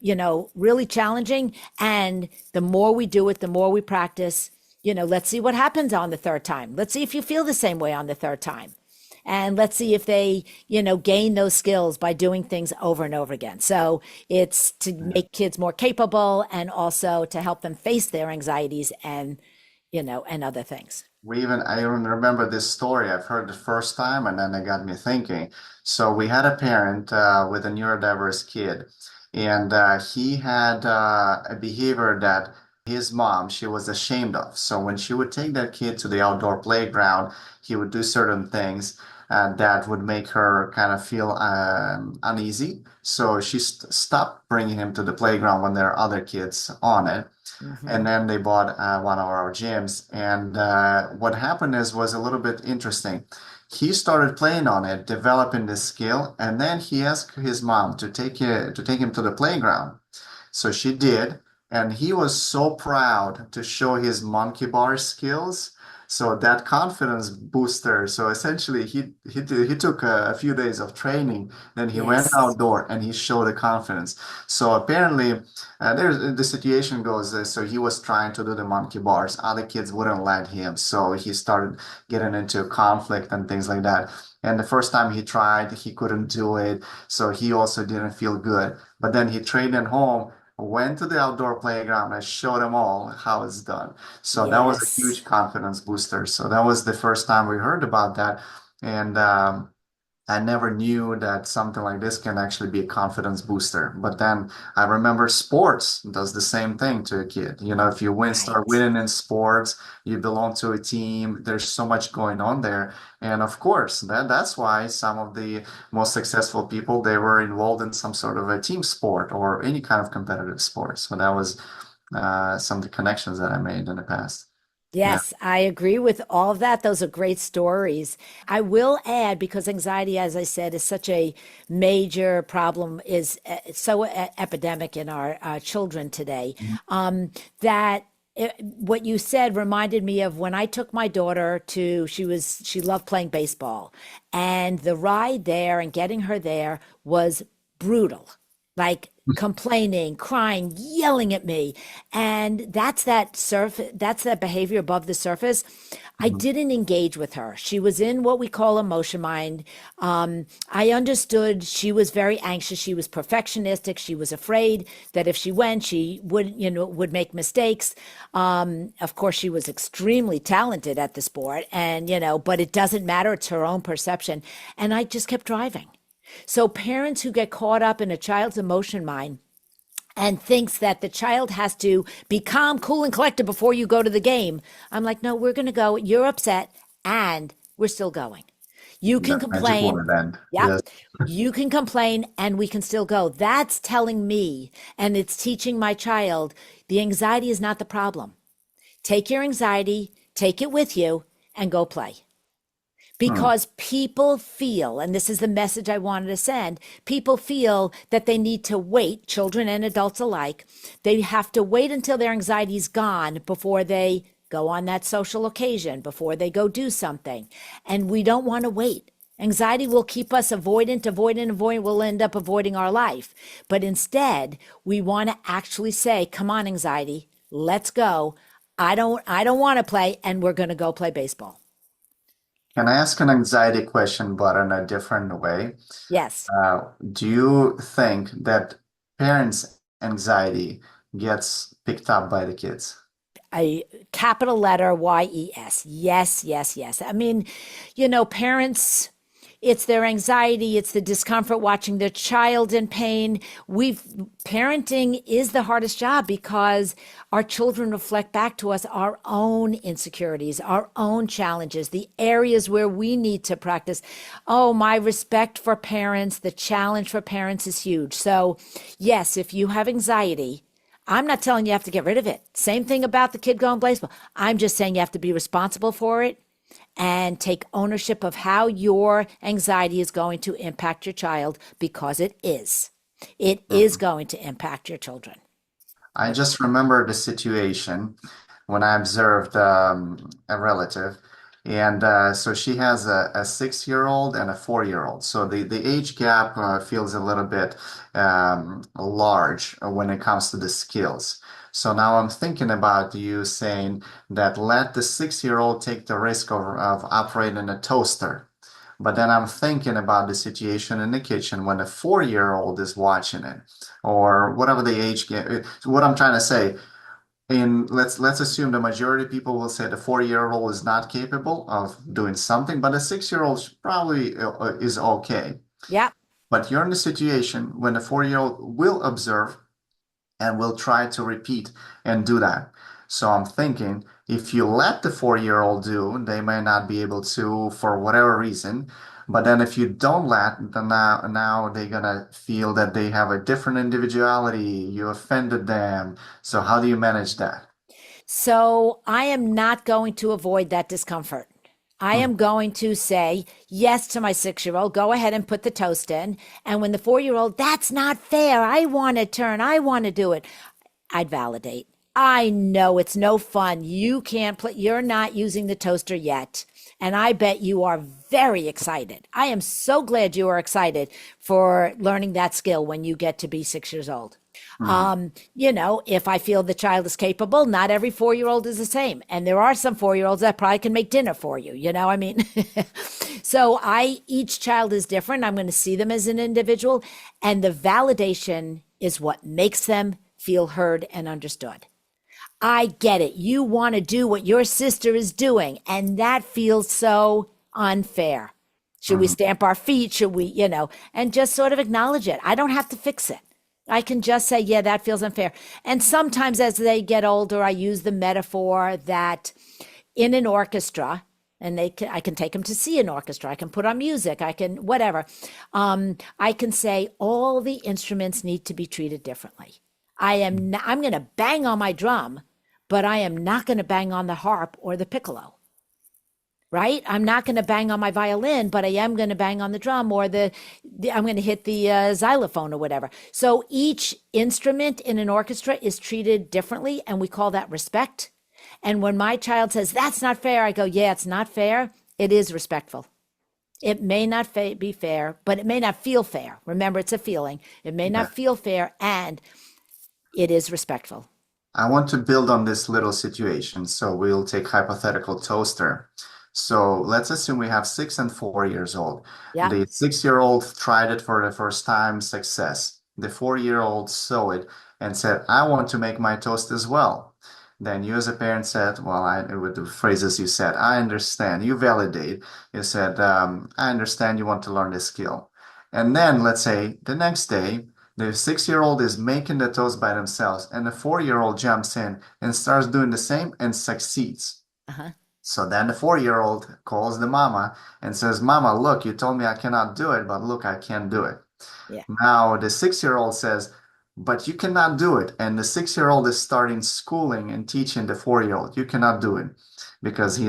S2: really challenging. And the more we do it, the more we practice, let's see what happens on the third time. Let's see if you feel the same way on the third time. And let's see if they, gain those skills by doing things over and over again. So it's to make kids more capable and also to help them face their anxieties and other things.
S1: I even remember this story. I've heard the first time, and then it got me thinking. So we had a parent with a neurodiverse kid, and he had a behavior that his mom, she was ashamed of. So when she would take that kid to the outdoor playground, he would do certain things that would make her kind of feel uneasy. So she stopped bringing him to the playground when there are other kids on it. And
S2: Hmm.
S1: then they bought one of our gyms. And what happened was a little bit interesting. He started playing on it, developing this skill, and then he asked his mom to take him to the playground. So she did, and he was so proud to show his monkey bar skills So that confidence booster. So essentially, he took a few days of training. Then he went
S2: Yes.
S1: outdoor and he showed the confidence. So apparently, there's the situation goes. So he was trying to do the monkey bars. Other kids wouldn't let him. So he started getting into conflict and things like that. And the first time he tried, he couldn't do it. So he also didn't feel good. But then he trained at home, went to the outdoor playground and showed them all how it's done. So that was a
S2: Yes.
S1: huge confidence booster. So that was the first time we heard about that. And I never knew that something like this can actually be a confidence booster. But then I remember sports does the same thing to a kid. You know, if you start
S2: Right.
S1: winning in sports, you belong to a team, there's so much going on there. And of course, that's why some of the most successful people, they were involved in some sort of a team sport or any kind of competitive sport. So that was some of the connections that I made in the past. Yeah.
S2: Yes, I agree with all of that. Those are great stories. I will add, because anxiety, as I said, is such a major problem, is so epidemic in our children today, that what you said reminded me of when I took my daughter to, she loved playing baseball. And the ride there and getting her there was brutal, like complaining, crying, yelling at me. And that's that behavior above the surface. I
S1: Mhm.
S2: didn't engage with her. She was in what we call emotion mind. I understood she was very anxious. She was perfectionistic. She was afraid that if she went, she would make mistakes. Of course, she was extremely talented at the sport, and but it doesn't matter. It's her own perception. And I just kept driving. So parents who get caught up in a child's emotion mind and thinks that the child has to be calm, cool, and collected before you go to the game. I'm like, no, we're going to go. You're upset, and we're still going. You can
S1: The magic
S2: complain.
S1: word end.
S2: Yep.
S1: Yes.
S2: You can complain, and we can still go. That's telling me, and it's teaching my child the anxiety is not the problem. Take your anxiety, take it with you, and go play,
S1: Hmm.
S2: because people feel, and this is the message I wanted to send, people feel that they need to wait, children and adults alike, they have to wait until their anxiety's gone before they go on that social occasion, before they go do something. And we don't want to wait. Anxiety will keep us avoidant, avoidant, avoidant. We'll end up avoiding our life. But instead, we want to actually say, come on, anxiety, let's go. I don't want to play, and we're going to go play baseball.
S1: Can I ask an anxiety question, but in a different way?
S2: Yes.
S1: Do you think that parents' anxiety gets picked up by the kids?
S2: A capital letter YES. Yes, yes, yes. I mean, parents, it's their anxiety, it's the discomfort watching their child in pain. Parenting is the hardest job because our children reflect back to us our own insecurities, our own challenges, the areas where we need to practice. Oh, my respect for parents, the challenge for parents is huge. So, yes, if you have anxiety, I'm not telling you have to get rid of it. Same thing about the kid going baseball. I'm just saying you have to be responsible for it and take ownership of how your anxiety is going to impact your child, because it is. It is
S1: Mhm.
S2: going to impact your children.
S1: I just remember the situation when I observed a relative. And so she has a 6-year-old and a 4-year-old. So the age gap feels a little bit large when it comes to the skills. So now I'm thinking about you saying that let the 6-year-old take the risk of operating a toaster. But then I'm thinking about the situation in the kitchen when a 4-year-old is watching it, or whatever the age gap. What I'm trying to say, in let's assume the majority of people will say the 4-year-old is not capable of doing something, but a 6-year-old probably is okay.
S2: Yep.
S1: But you're in a situation when the 4-year-old will observe and will try to repeat and do that. So I'm thinking if you let the 4-year-old do, they may not be able to for whatever reason. But then if you don't let, then now they're gonna feel that they have a different individuality. You offended them. So how do you manage that?
S2: So I am not going to avoid that discomfort. I
S1: Hmm.
S2: am going to say yes to my 6 year old. Go ahead and put the toast in. And when the 4 year old, that's not fair. I want to turn. I want to do it. I'd validate. I know it's no fun. You can't play, you're not using the toaster yet. And I bet you are very excited. I am so glad you are excited for learning that skill when you get to be 6 years old.
S1: Mhm.
S2: If I feel the child is capable, not every 4-year-old is the same. And there are some 4-year-olds that probably can make dinner for you, I mean. So each child is different. I'm going to see them as an individual. And the validation is what makes them feel heard and understood. I get it. You want to do what your sister is doing, and that feels so unfair. Should we
S1: Mhm.
S2: stamp our feet? Should we, and just sort of acknowledge it? I don't have to fix it. I can just say, yeah, that feels unfair. And sometimes as they get older, I use the metaphor that in an orchestra, and I can take them to see an orchestra. I can put on music. I can whatever. I can say all the instruments need to be treated differently. I'm going to bang on my drum, but I am not going to bang on the harp or the piccolo, right? I'm not going to bang on my violin, but I am going to bang on the drum or I'm going to hit the xylophone or whatever. So each instrument in an orchestra is treated differently, and we call that respect. And when my child says, that's not fair, I go, yeah, it's not fair. It is respectful. It may not be fair, but it may not feel fair. Remember, it's a feeling. It may not
S1: Yeah.
S2: feel fair, and it is respectful.
S1: I want to build on this little situation. So we'll take hypothetical toaster. So let's assume we have 6 and 4 years old.
S2: Yeah.
S1: The 6-year-old tried it for the first time, success. The 4-year-old saw it and said, I want to make my toast as well. Then you as a parent said, well, with the phrases you said, I understand. You validate. You said, I understand you want to learn this skill. And then let's say the next day, the 6-year-old is making the toast by themselves, and the 4-year-old jumps in and starts doing the same and succeeds.
S2: Uh-huh.
S1: So then the 4-year-old calls the mama and says, Mama, look, you told me I cannot do it, but look, I can do it.
S2: Yeah.
S1: Now the 6-year-old says, but you cannot do it. And the 6-year-old is starting schooling and teaching the 4-year-old, you cannot do it because so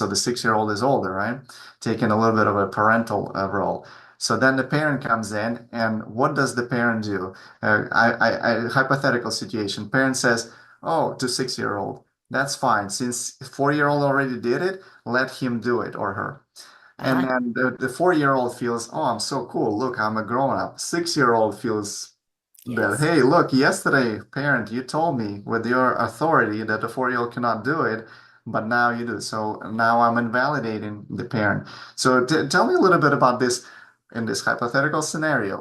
S1: the 6-year-old is older, right? Taking a little bit of a parental role. So then the parent comes in, and what does the parent do? Hypothetical situation. Parent says, "Oh, to 6-year-old, that's fine. Since 4-year-old already did it, let him do it or her." And
S2: Uh-huh.
S1: then the 4-year-old feels, "Oh, I'm so cool. Look, I'm a grown up." 6-year-old feels that,
S2: Yes.
S1: hey, look, yesterday, parent, you told me with your authority that the 4-year-old cannot do it, but now you do. So now I'm invalidating the parent. So tell me a little bit about this in this hypothetical scenario.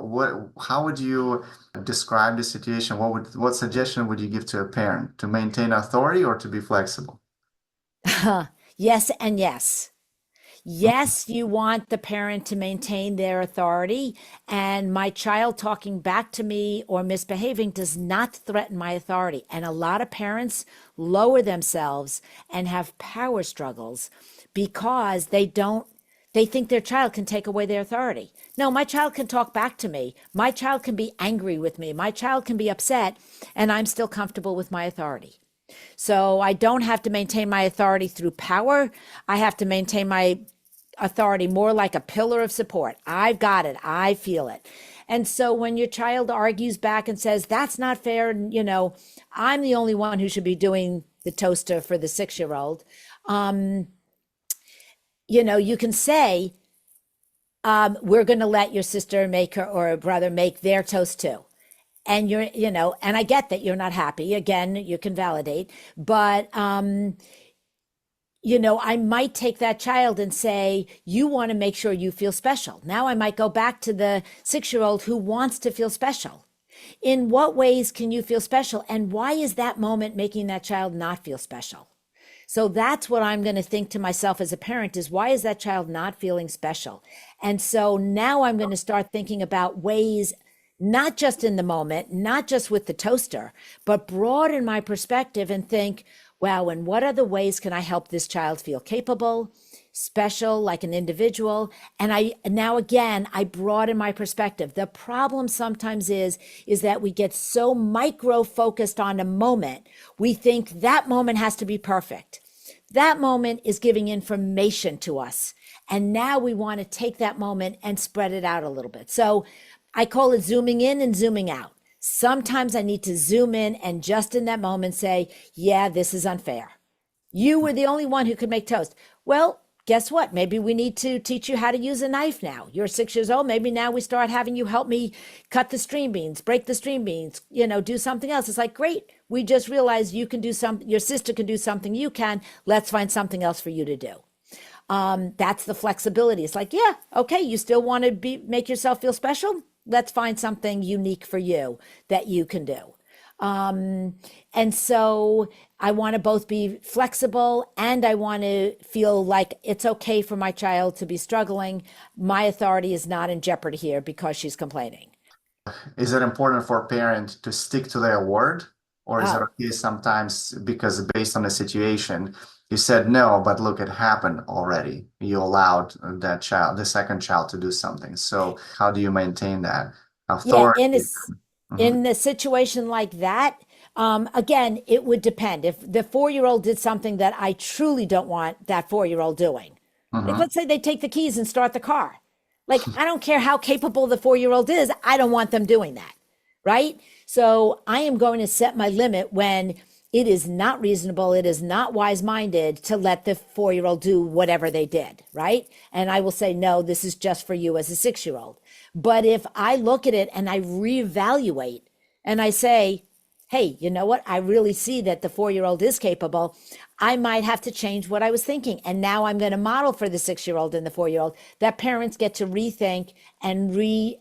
S1: How would you describe the situation? What suggestion would you give to a parent to maintain authority or to be flexible?
S2: Yes and yes. Yes, you want the parent to maintain their authority, and my child talking back to me or misbehaving does not threaten my authority. And a lot of parents lower themselves and have power struggles because they think their child can take away their authority. No, my child can talk back to me. My child can be angry with me. My child can be upset, and I'm still comfortable with my authority. So I don't have to maintain my authority through power. I have to maintain my authority more like a pillar of support. I've got it. I feel it. And so when your child argues back and says, that's not fair, and, I'm the only one who should be doing the toaster for the 6-year-old, you can say, we're going to let your sister make her or brother make their toast too. And and I get that you're not happy. Again, you can validate, but I might take that child and say, you want to make sure you feel special. Now I might go back to the 6-year-old who wants to feel special. In what ways can you feel special? And why is that moment making that child not feel special? So that's what I'm going to think to myself as a parent is, why is that child not feeling special? And so now I'm going to start thinking about ways, not just in the moment, not just with the toaster, but broaden my perspective and think, wow, and what other ways can I help this child feel capable, special, like an individual? And I broaden my perspective. The problem sometimes is that we get so micro focused on a moment. We think that moment has to be perfect. That moment is giving information to us. And now we want to take that moment and spread it out a little bit. So I call it zooming in and zooming out. Sometimes I need to zoom in and just in that moment say, yeah, this is unfair. You were the only one who could make toast. Well, guess what? Maybe we need to teach you how to use a knife now. You're 6 years old. Maybe now we start having you help me cut the string beans, break the string beans, do something else. It's like, great. We just realized you can do something, your sister can do something you can. Let's find something else for you to do. That's the flexibility. It's like, yeah, okay, you still want to make yourself feel special? Let's find something unique for you that you can do. And so I want to both be flexible and I want to feel like it's okay for my child to be struggling. My authority is not in jeopardy here because she's complaining.
S1: Is it important for a parent to stick to their word, or is it
S2: Oh,
S1: okay sometimes because based on the situation, you said no, but look, it happened already. You allowed that child, the second child, to do something. So how do you maintain that
S2: yeah,
S1: authority? Mhm,
S2: in a situation like that, again, it would depend. If the 4-year-old did something that I truly don't want that 4-year-old doing, like
S1: mhm,
S2: let's say they take the keys and start the car. Like, I don't care how capable the 4-year-old is, I don't want them doing that. Right. So I am going to set my limit when it is not reasonable, it is not wise minded to let the 4-year-old do whatever they did. Right. And I will say, no, this is just for you as a 6-year-old. But if I look at it and I reevaluate and I say, hey, you know what? I really see that the 4-year-old is capable. I might have to change what I was thinking. And now I'm going to model for the 6-year-old and the 4-year-old that parents get to rethink and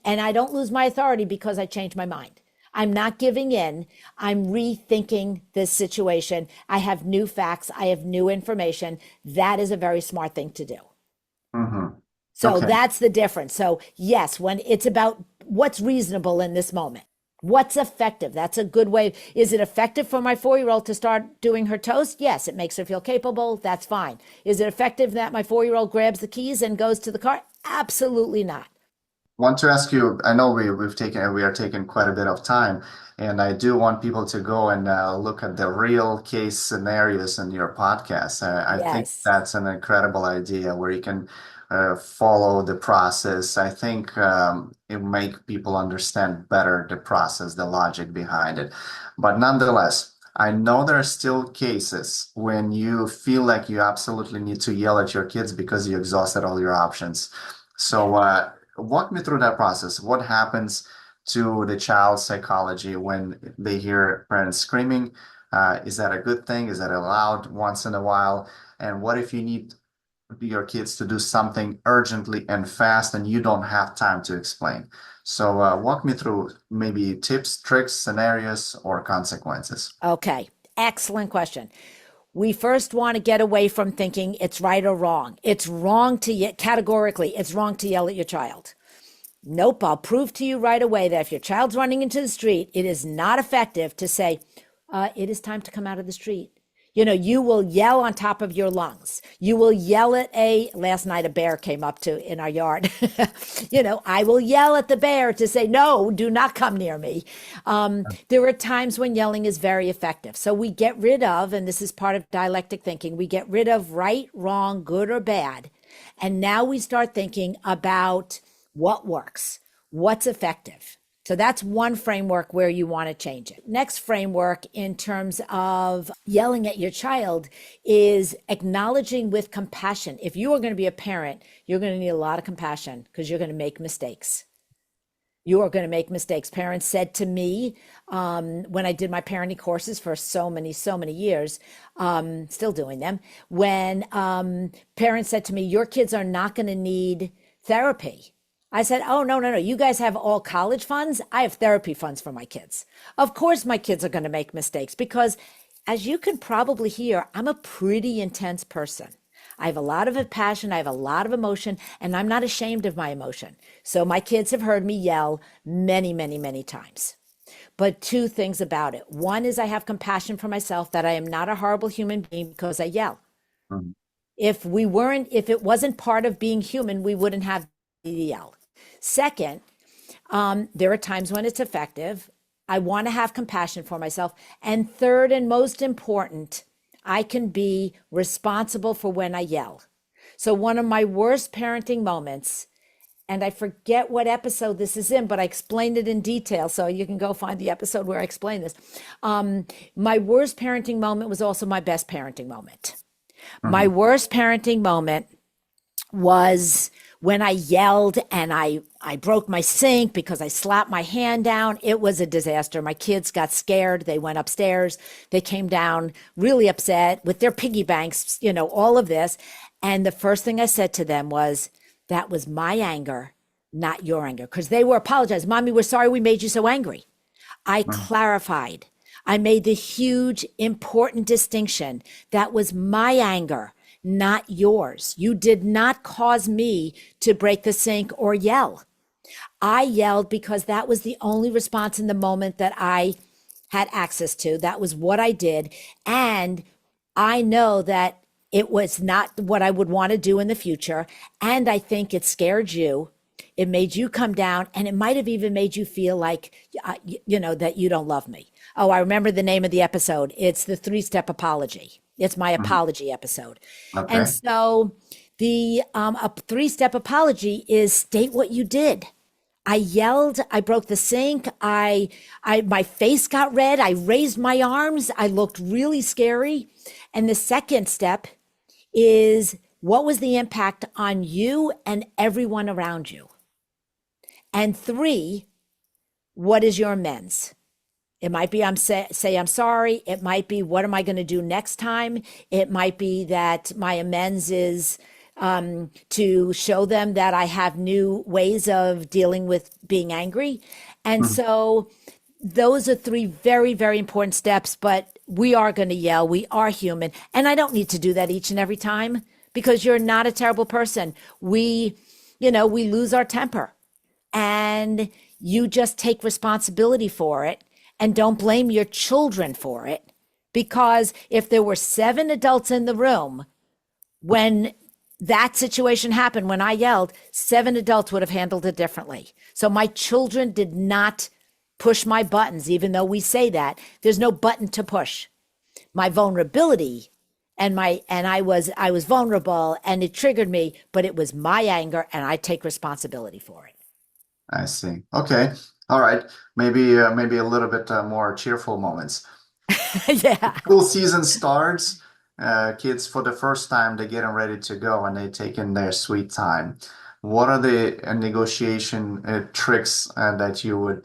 S2: I don't lose my authority because I changed my mind. I'm not giving in. I'm rethinking this situation. I have new facts. I have new information. That is a very smart thing to do.
S1: mhm.
S2: So
S1: Okay.
S2: that's the difference. So, yes, when it's about what's reasonable in this moment, what's effective, that's a good way. Is it effective for my 4-year-old to start doing her toast? Yes, it makes her feel capable. That's fine. Is it effective that my 4-year-old grabs the keys and goes to the car? Absolutely not.
S1: Want to ask you, I know we are taking quite a bit of time, and I do want people to go and look at the real case scenarios in your podcast. I think
S2: Yes.
S1: that's an incredible idea where you can follow the process. I think it make people understand better the process, the logic behind it. But nonetheless, I know there are still cases when you feel like you absolutely need to yell at your kids because you exhausted all your options.
S2: Yeah.
S1: So, walk me through that process. What happens to the child's psychology when they hear parents screaming? Is that a good thing? Is that allowed once in a while? And what if you need your kids to do something urgently and fast and you don't have time to explain? So, walk me through maybe tips, tricks, scenarios, or consequences.
S2: Okay. Excellent question. We first want to get away from thinking it's right or wrong. It's wrong to categorically, it's wrong to yell at your child. Nope, I'll prove to you right away that if your child's running into the street, it is not effective to say, it is time to come out of the street. You will yell on top of your lungs. You will yell at last night a bear came up to in our yard. I will yell at the bear to say, no, do not come near me. There are times when yelling is very effective. So we get rid of, and this is part of dialectic thinking, we get rid of right, wrong, good, or bad. And now we start thinking about what works, what's effective. So that's one framework where you want to change it. Next framework in terms of yelling at your child is acknowledging with compassion. If you are going to be a parent, you're going to need a lot of compassion because you're going to make mistakes. You are going to make mistakes. Parents said to me when I did my parenting courses for so many years, still doing them, when parents said to me, your kids are not going to need therapy. I said, oh, no, no, no. You guys have all college funds. I have therapy funds for my kids. Of course, my kids are going to make mistakes because, as you can probably hear, I'm a pretty intense person. I have a lot of passion. I have a lot of emotion, and I'm not ashamed of my emotion. So my kids have heard me yell many times. But two things about it. One is I have compassion for myself that I am not a horrible human being because I yell.
S1: Mhm.
S2: If it wasn't part of being human, we wouldn't have the yell. Second, there are times when it's effective. I want to have compassion for myself. And third, and most important, I can be responsible for when I yell. So, one of my worst parenting moments, and I forget what episode this is in, but I explained it in detail. So you can go find the episode where I explain this. My worst parenting moment was also my best parenting moment. My
S1: Mhm.
S2: worst parenting moment was when I yelled and I broke my sink because I slapped my hand down. It was a disaster. My kids got scared. They went upstairs. They came down really upset with their piggy banks, all of this. And the first thing I said to them was, that was my anger, not your anger. Because they were apologizing. Mommy, we're sorry we made you so angry. I
S1: Mhm.
S2: clarified. I made the huge, important distinction. That was my anger, not yours. You did not cause me to break the sink or yell. I yelled because that was the only response in the moment that I had access to. That was what I did. And I know that it was not what I would want to do in the future. And I think it scared you. It made you come down, and it might have even made you feel like, that you don't love me. Oh, I remember the name of the episode. It's the 3-step apology. It's my
S1: Mhm.
S2: apology episode. And
S1: Okay.
S2: so the a 3-step apology is state what you did. I yelled, I broke the sink, my face got red, I raised my arms, I looked really scary. And the second step is, what was the impact on you and everyone around you? And 3, what is your amends? It might be say I'm sorry. It might be, what am I going to do next time? It might be that my amends is to show them that I have new ways of dealing with being angry. And
S1: Mhm.
S2: so those are 3 very, very important steps, but we are going to yell. We are human. And I don't need to do that each and every time, because you're not a terrible person. We lose our temper, and you just take responsibility for it and don't blame your children for it. Because if there were 7 adults in the room when that situation happened, when I yelled, 7 adults would have handled it differently. So my children did not push my buttons, even though we say that. There's no button to push. My vulnerability and I was vulnerable, and it triggered me, but it was my anger, and I take responsibility for it.
S1: I see. Okay. All right. Maybe a little bit more cheerful moments.
S2: Yeah.
S1: School season starts. Kids for the first time they're getting ready to go and they take in their sweet time. What are the negotiation tricks that you would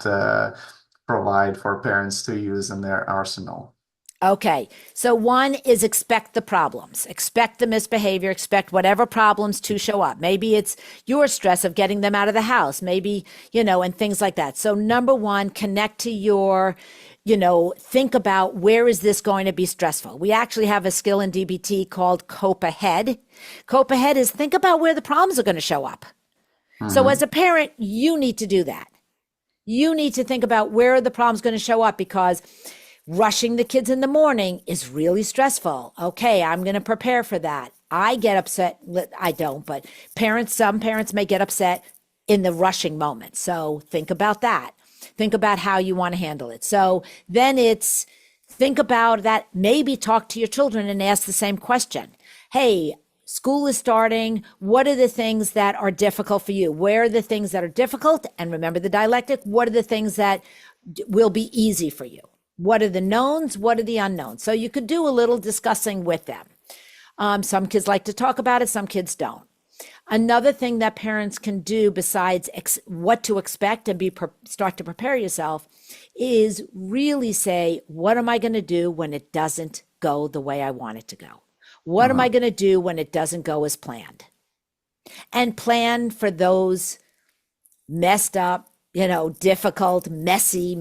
S1: provide for parents to use in their arsenal?
S2: Okay. So one is, expect the problems, expect the misbehavior, expect whatever problems to show up. Maybe it's your stress of getting them out of the house, maybe, and things like that. So number one, connect to think about, where is this going to be stressful? We actually have a skill in DBT called cope ahead. Cope ahead is, think about where the problems are going to show up. So as
S1: Hmm.
S2: a parent, you need to do that. You need to think about where are the problems going to show up, because rushing the kids in the morning is really stressful. Okay, I'm going to prepare for that. I get upset. I don't, but some parents may get upset in the rushing moment. So think about that. Think about how you want to handle it. So then it's, think about that. Maybe talk to your children and ask the same question. Hey, school is starting. What are the things that are difficult for you? Where are the things that are difficult? And remember the dialectic. What are the things that will be easy for you? What are the knowns? What are the unknowns? So you could do a little discussing with them. Some kids like to talk about it, some kids don't. Another thing that parents can do, besides what to expect and start to prepare yourself, is really say, what am I going to do when it doesn't go the way I want it to go? What am I
S1: Hmm.
S2: going to do when it doesn't go as planned? And plan for those messed up, difficult, messy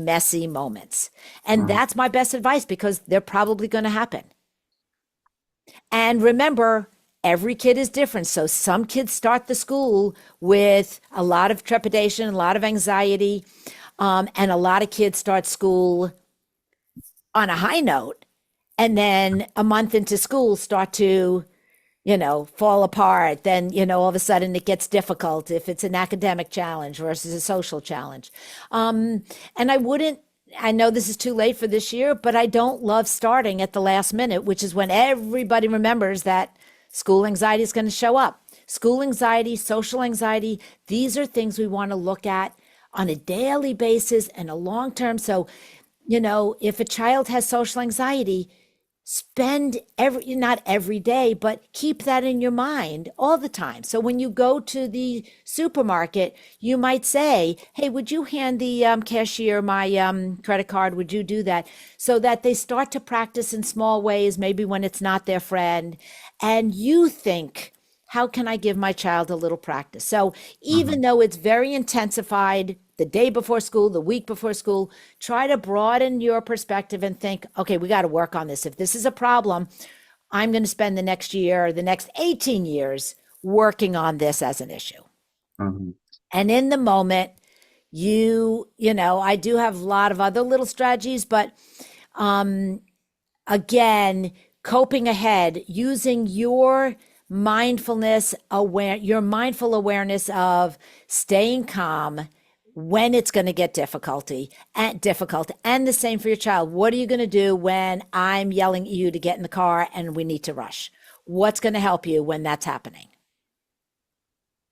S2: moments. And
S1: Hmm.
S2: that's my best advice, because they're probably going to happen. And remember, every kid is different. So some kids start the school with a lot of trepidation, a lot of anxiety, and a lot of kids start school on a high note. And then a month into school start to, fall apart. Then, all of a sudden it gets difficult if it's an academic challenge versus a social challenge. And I know this is too late for this year, but I don't love starting at the last minute, which is when everybody remembers that school anxiety is going to show up. school anxiety, social anxiety, these are things we want to look at on a daily basis and a long term. So, if a child has social anxiety, spend not every day, but keep that in your mind all the time. So when you go to the supermarket, you might say, hey, would you hand the cashier my credit card? Would you do that? So that they start to practice in small ways, maybe when it's not their friend. And you think, how can I give my child a little practice? So even
S1: Mhm.
S2: though it's very intensified the day before school, the week before school, try to broaden your perspective and think, okay, we got to work on this. If this is a problem, I'm going to spend the next year, the next 18 years working on this as an issue.
S1: Mhm.
S2: And in the moment, I do have a lot of other little strategies, but um, again, coping ahead using your mindful awareness of staying calm when it's going to get difficult, and the same for your child. What are you going to do when I'm yelling at you to get in the car and we need to rush? What's going to help you when that's happening?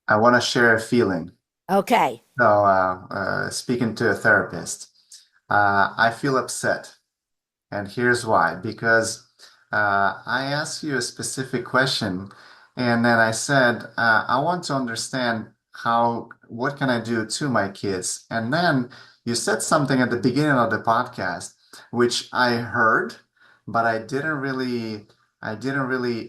S1: I want to share a feeling.
S2: Okay.
S1: So, speaking to a therapist, I feel upset. And here's why. Because I asked you a specific question, and then I said, I want to understand what can I do to my kids? And then you said something at the beginning of the podcast, which I heard, but I didn't really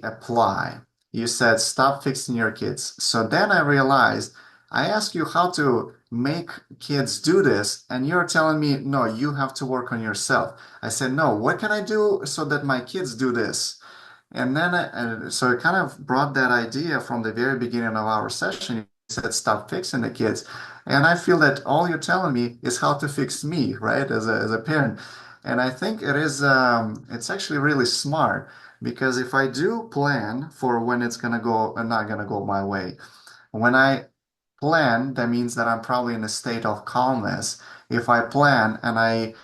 S1: apply. You said, stop fixing your kids. So then I realized I asked you how to make kids do this, and you're telling me, no, you have to work on yourself. I said, no, what can I do so that my kids do this? And so it kind of brought that idea from the very beginning of our session. You said, stop fixing the kids. And I feel that all you're telling me is how to fix me, right, as a parent. And I think it's actually really smart because if I do plan for when it's going to go and not going to go my way, when I plan, that means that I'm probably in a state of calmness. If I plan and I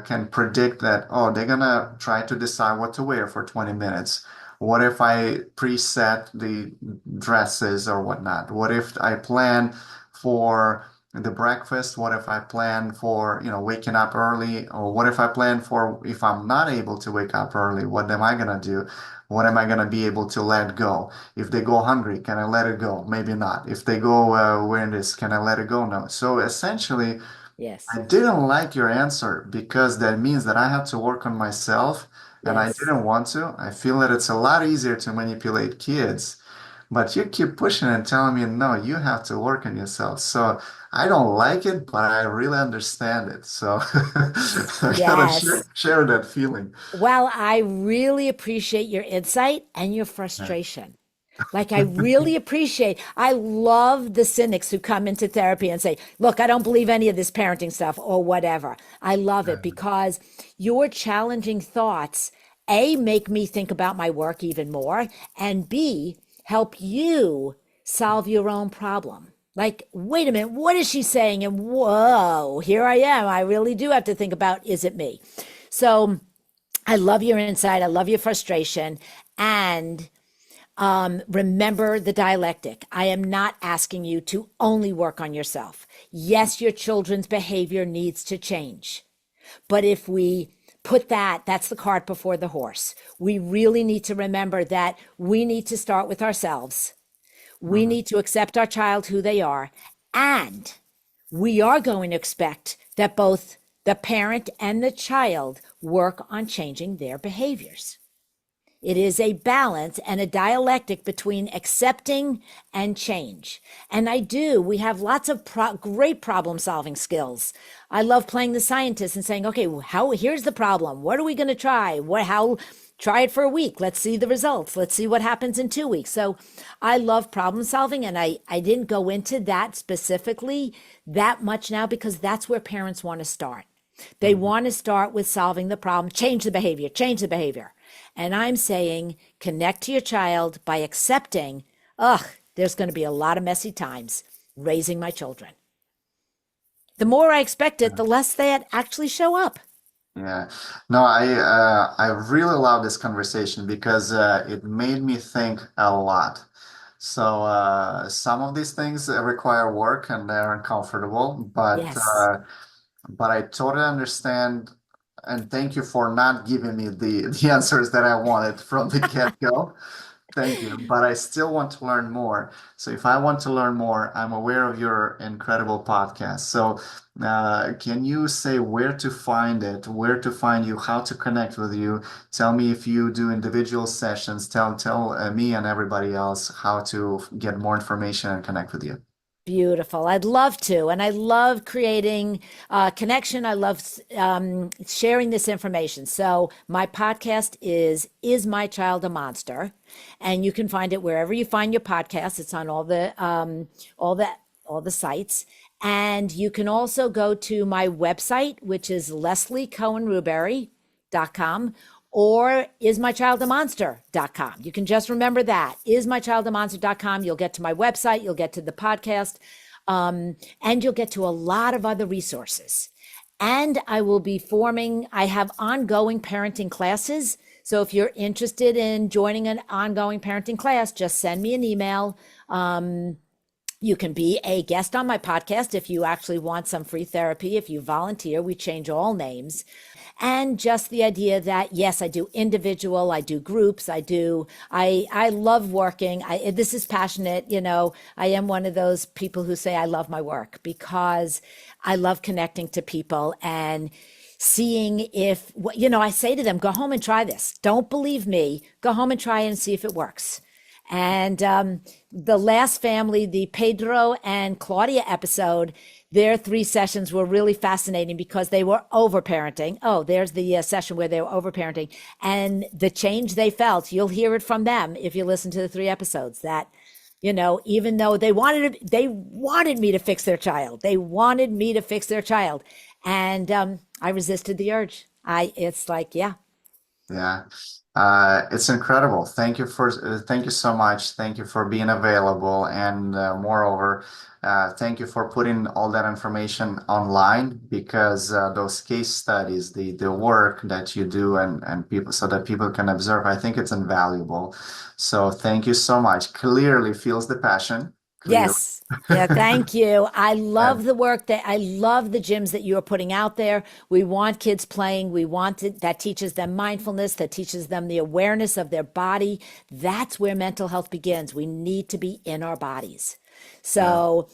S1: can predict that, oh, they're gonna try to decide what to wear for 20 minutes. What if I preset the dresses or whatnot? What if I plan for the breakfast? What if I plan for, waking up early? Or what if I plan for if I'm not able to wake up early, what am I gonna do? What am I gonna be able to let go? If they go hungry, can I let it go? Maybe not. If they go wearing this, can I let it go? No. So essentially,
S2: Yes.
S1: I didn't like your answer because that means that I have to work on myself and I
S2: Yes.
S1: didn't want to. I feel that it's a lot easier to manipulate kids, but you keep pushing and telling me, no, you have to work on yourself. So I don't like it, but I really understand it. So I gotta
S2: Yes.
S1: share that feeling.
S2: Well, I really appreciate your insight and your
S1: Yeah.
S2: frustration. Like, I love the cynics who come into therapy and say, look, I don't believe any of this parenting stuff or whatever. I love it because your challenging thoughts, A, make me think about my work even more, and B, help you solve your own problem. Like, wait a minute, what is she saying? And whoa, here I am. I really do have to think about, is it me? So I love your insight. I love your frustration. And remember the dialectic. I am not asking you to only work on yourself. Yes, your children's behavior needs to change. But if we put that's the cart before the horse. We really need to remember that we need to start with ourselves. We
S1: Mhm.
S2: need to accept our child who they are. And we are going to expect that both the parent and the child work on changing their behaviors. It is a balance and a dialectic between accepting and change. And we have lots of great problem solving skills. I love playing the scientist and saying, okay, here's the problem. What are we going to try? Try it for a week. Let's see the results. Let's see what happens in 2 weeks. So I love problem solving. And I didn't go into that specifically that much now because that's where parents want to start. They
S1: Mhm.
S2: want to start with solving the problem, change the behavior, change the behavior. And I'm saying connect to your child by accepting, ugh, there's going to be a lot of messy times raising my children. The more I expect it, the less they actually show up.
S1: Yeah. No, I really love this conversation because it made me think a lot. So some of these things require work and they're uncomfortable,
S2: Yes.
S1: but I totally understand, and thank you for not giving me the answers that I wanted from the get-go. Thank you, but I still want to learn more. So if I want to learn more, I'm aware of your incredible podcast. So can you say where to find it, where to find you, how to connect with you? Tell me if you do individual sessions. Tell me and everybody else how to get more information and connect with you.
S2: Beautiful. I'd love to. And I love creating connection. I love sharing this information. So my podcast Is My Child a Monster? And you can find it wherever you find your podcast. It's on all the, all the sites. And you can also go to my website, which is lesliecohenrubury.com or ismychildamonster.com. You can just remember that, ismychildamonster.com. You'll get to my website, you'll get to the podcast, and you'll get to a lot of other resources. And I have ongoing parenting classes. So if you're interested in joining an ongoing parenting class, just send me an email. You can be a guest on my podcast if you actually want some free therapy. If you volunteer, we change all names. And just the idea that, yes, I do individual, I do groups, I love working. This is passionate. I am one of those people who say I love my work because I love connecting to people and seeing if, I say to them, go home and try this. Don't believe me. Go home and try it and see if it works. And the last family, the Pedro and Claudia episode, their 3 sessions were really fascinating because they were overparenting. Oh, there's the session where they were overparenting. And the change they felt, you'll hear it from them if you listen to the 3 episodes, that, even though they wanted me to fix their child. They wanted me to fix their child. And I resisted the urge. It's like, yeah.
S1: Yeah, it's incredible. Thank you so much. Thank you for being available, and moreover, thank you for putting all that information online because those case studies, the work that you do, and people so that people can observe, I think it's invaluable. So thank you so much. Clearly feels the passion. Clearly.
S2: Yes. Yeah, thank you. I
S1: And
S2: love the work I love the gyms that you are putting out there. We want kids playing. We want it that teaches them mindfulness, that teaches them the awareness of their body. That's where mental health begins. We need to be in our bodies.
S1: yeah,
S2: So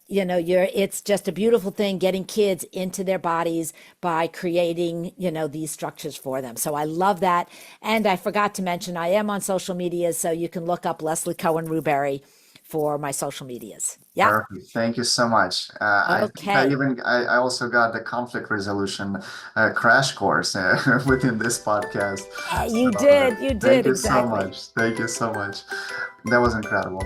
S2: it's just a beautiful thing getting kids into their bodies by creating, these structures for them. So I love that. And I forgot to mention, I am on social media, so you can look up Leslie Cohen-Rubury for my social medias. Yeah.
S1: perfect. Thank you so much. I think
S2: Okay.
S1: I also got the conflict resolution crash course within this podcast. So
S2: You did. You
S1: thank
S2: did.
S1: you so
S2: Exactly.
S1: much. Thank you so much. That was incredible.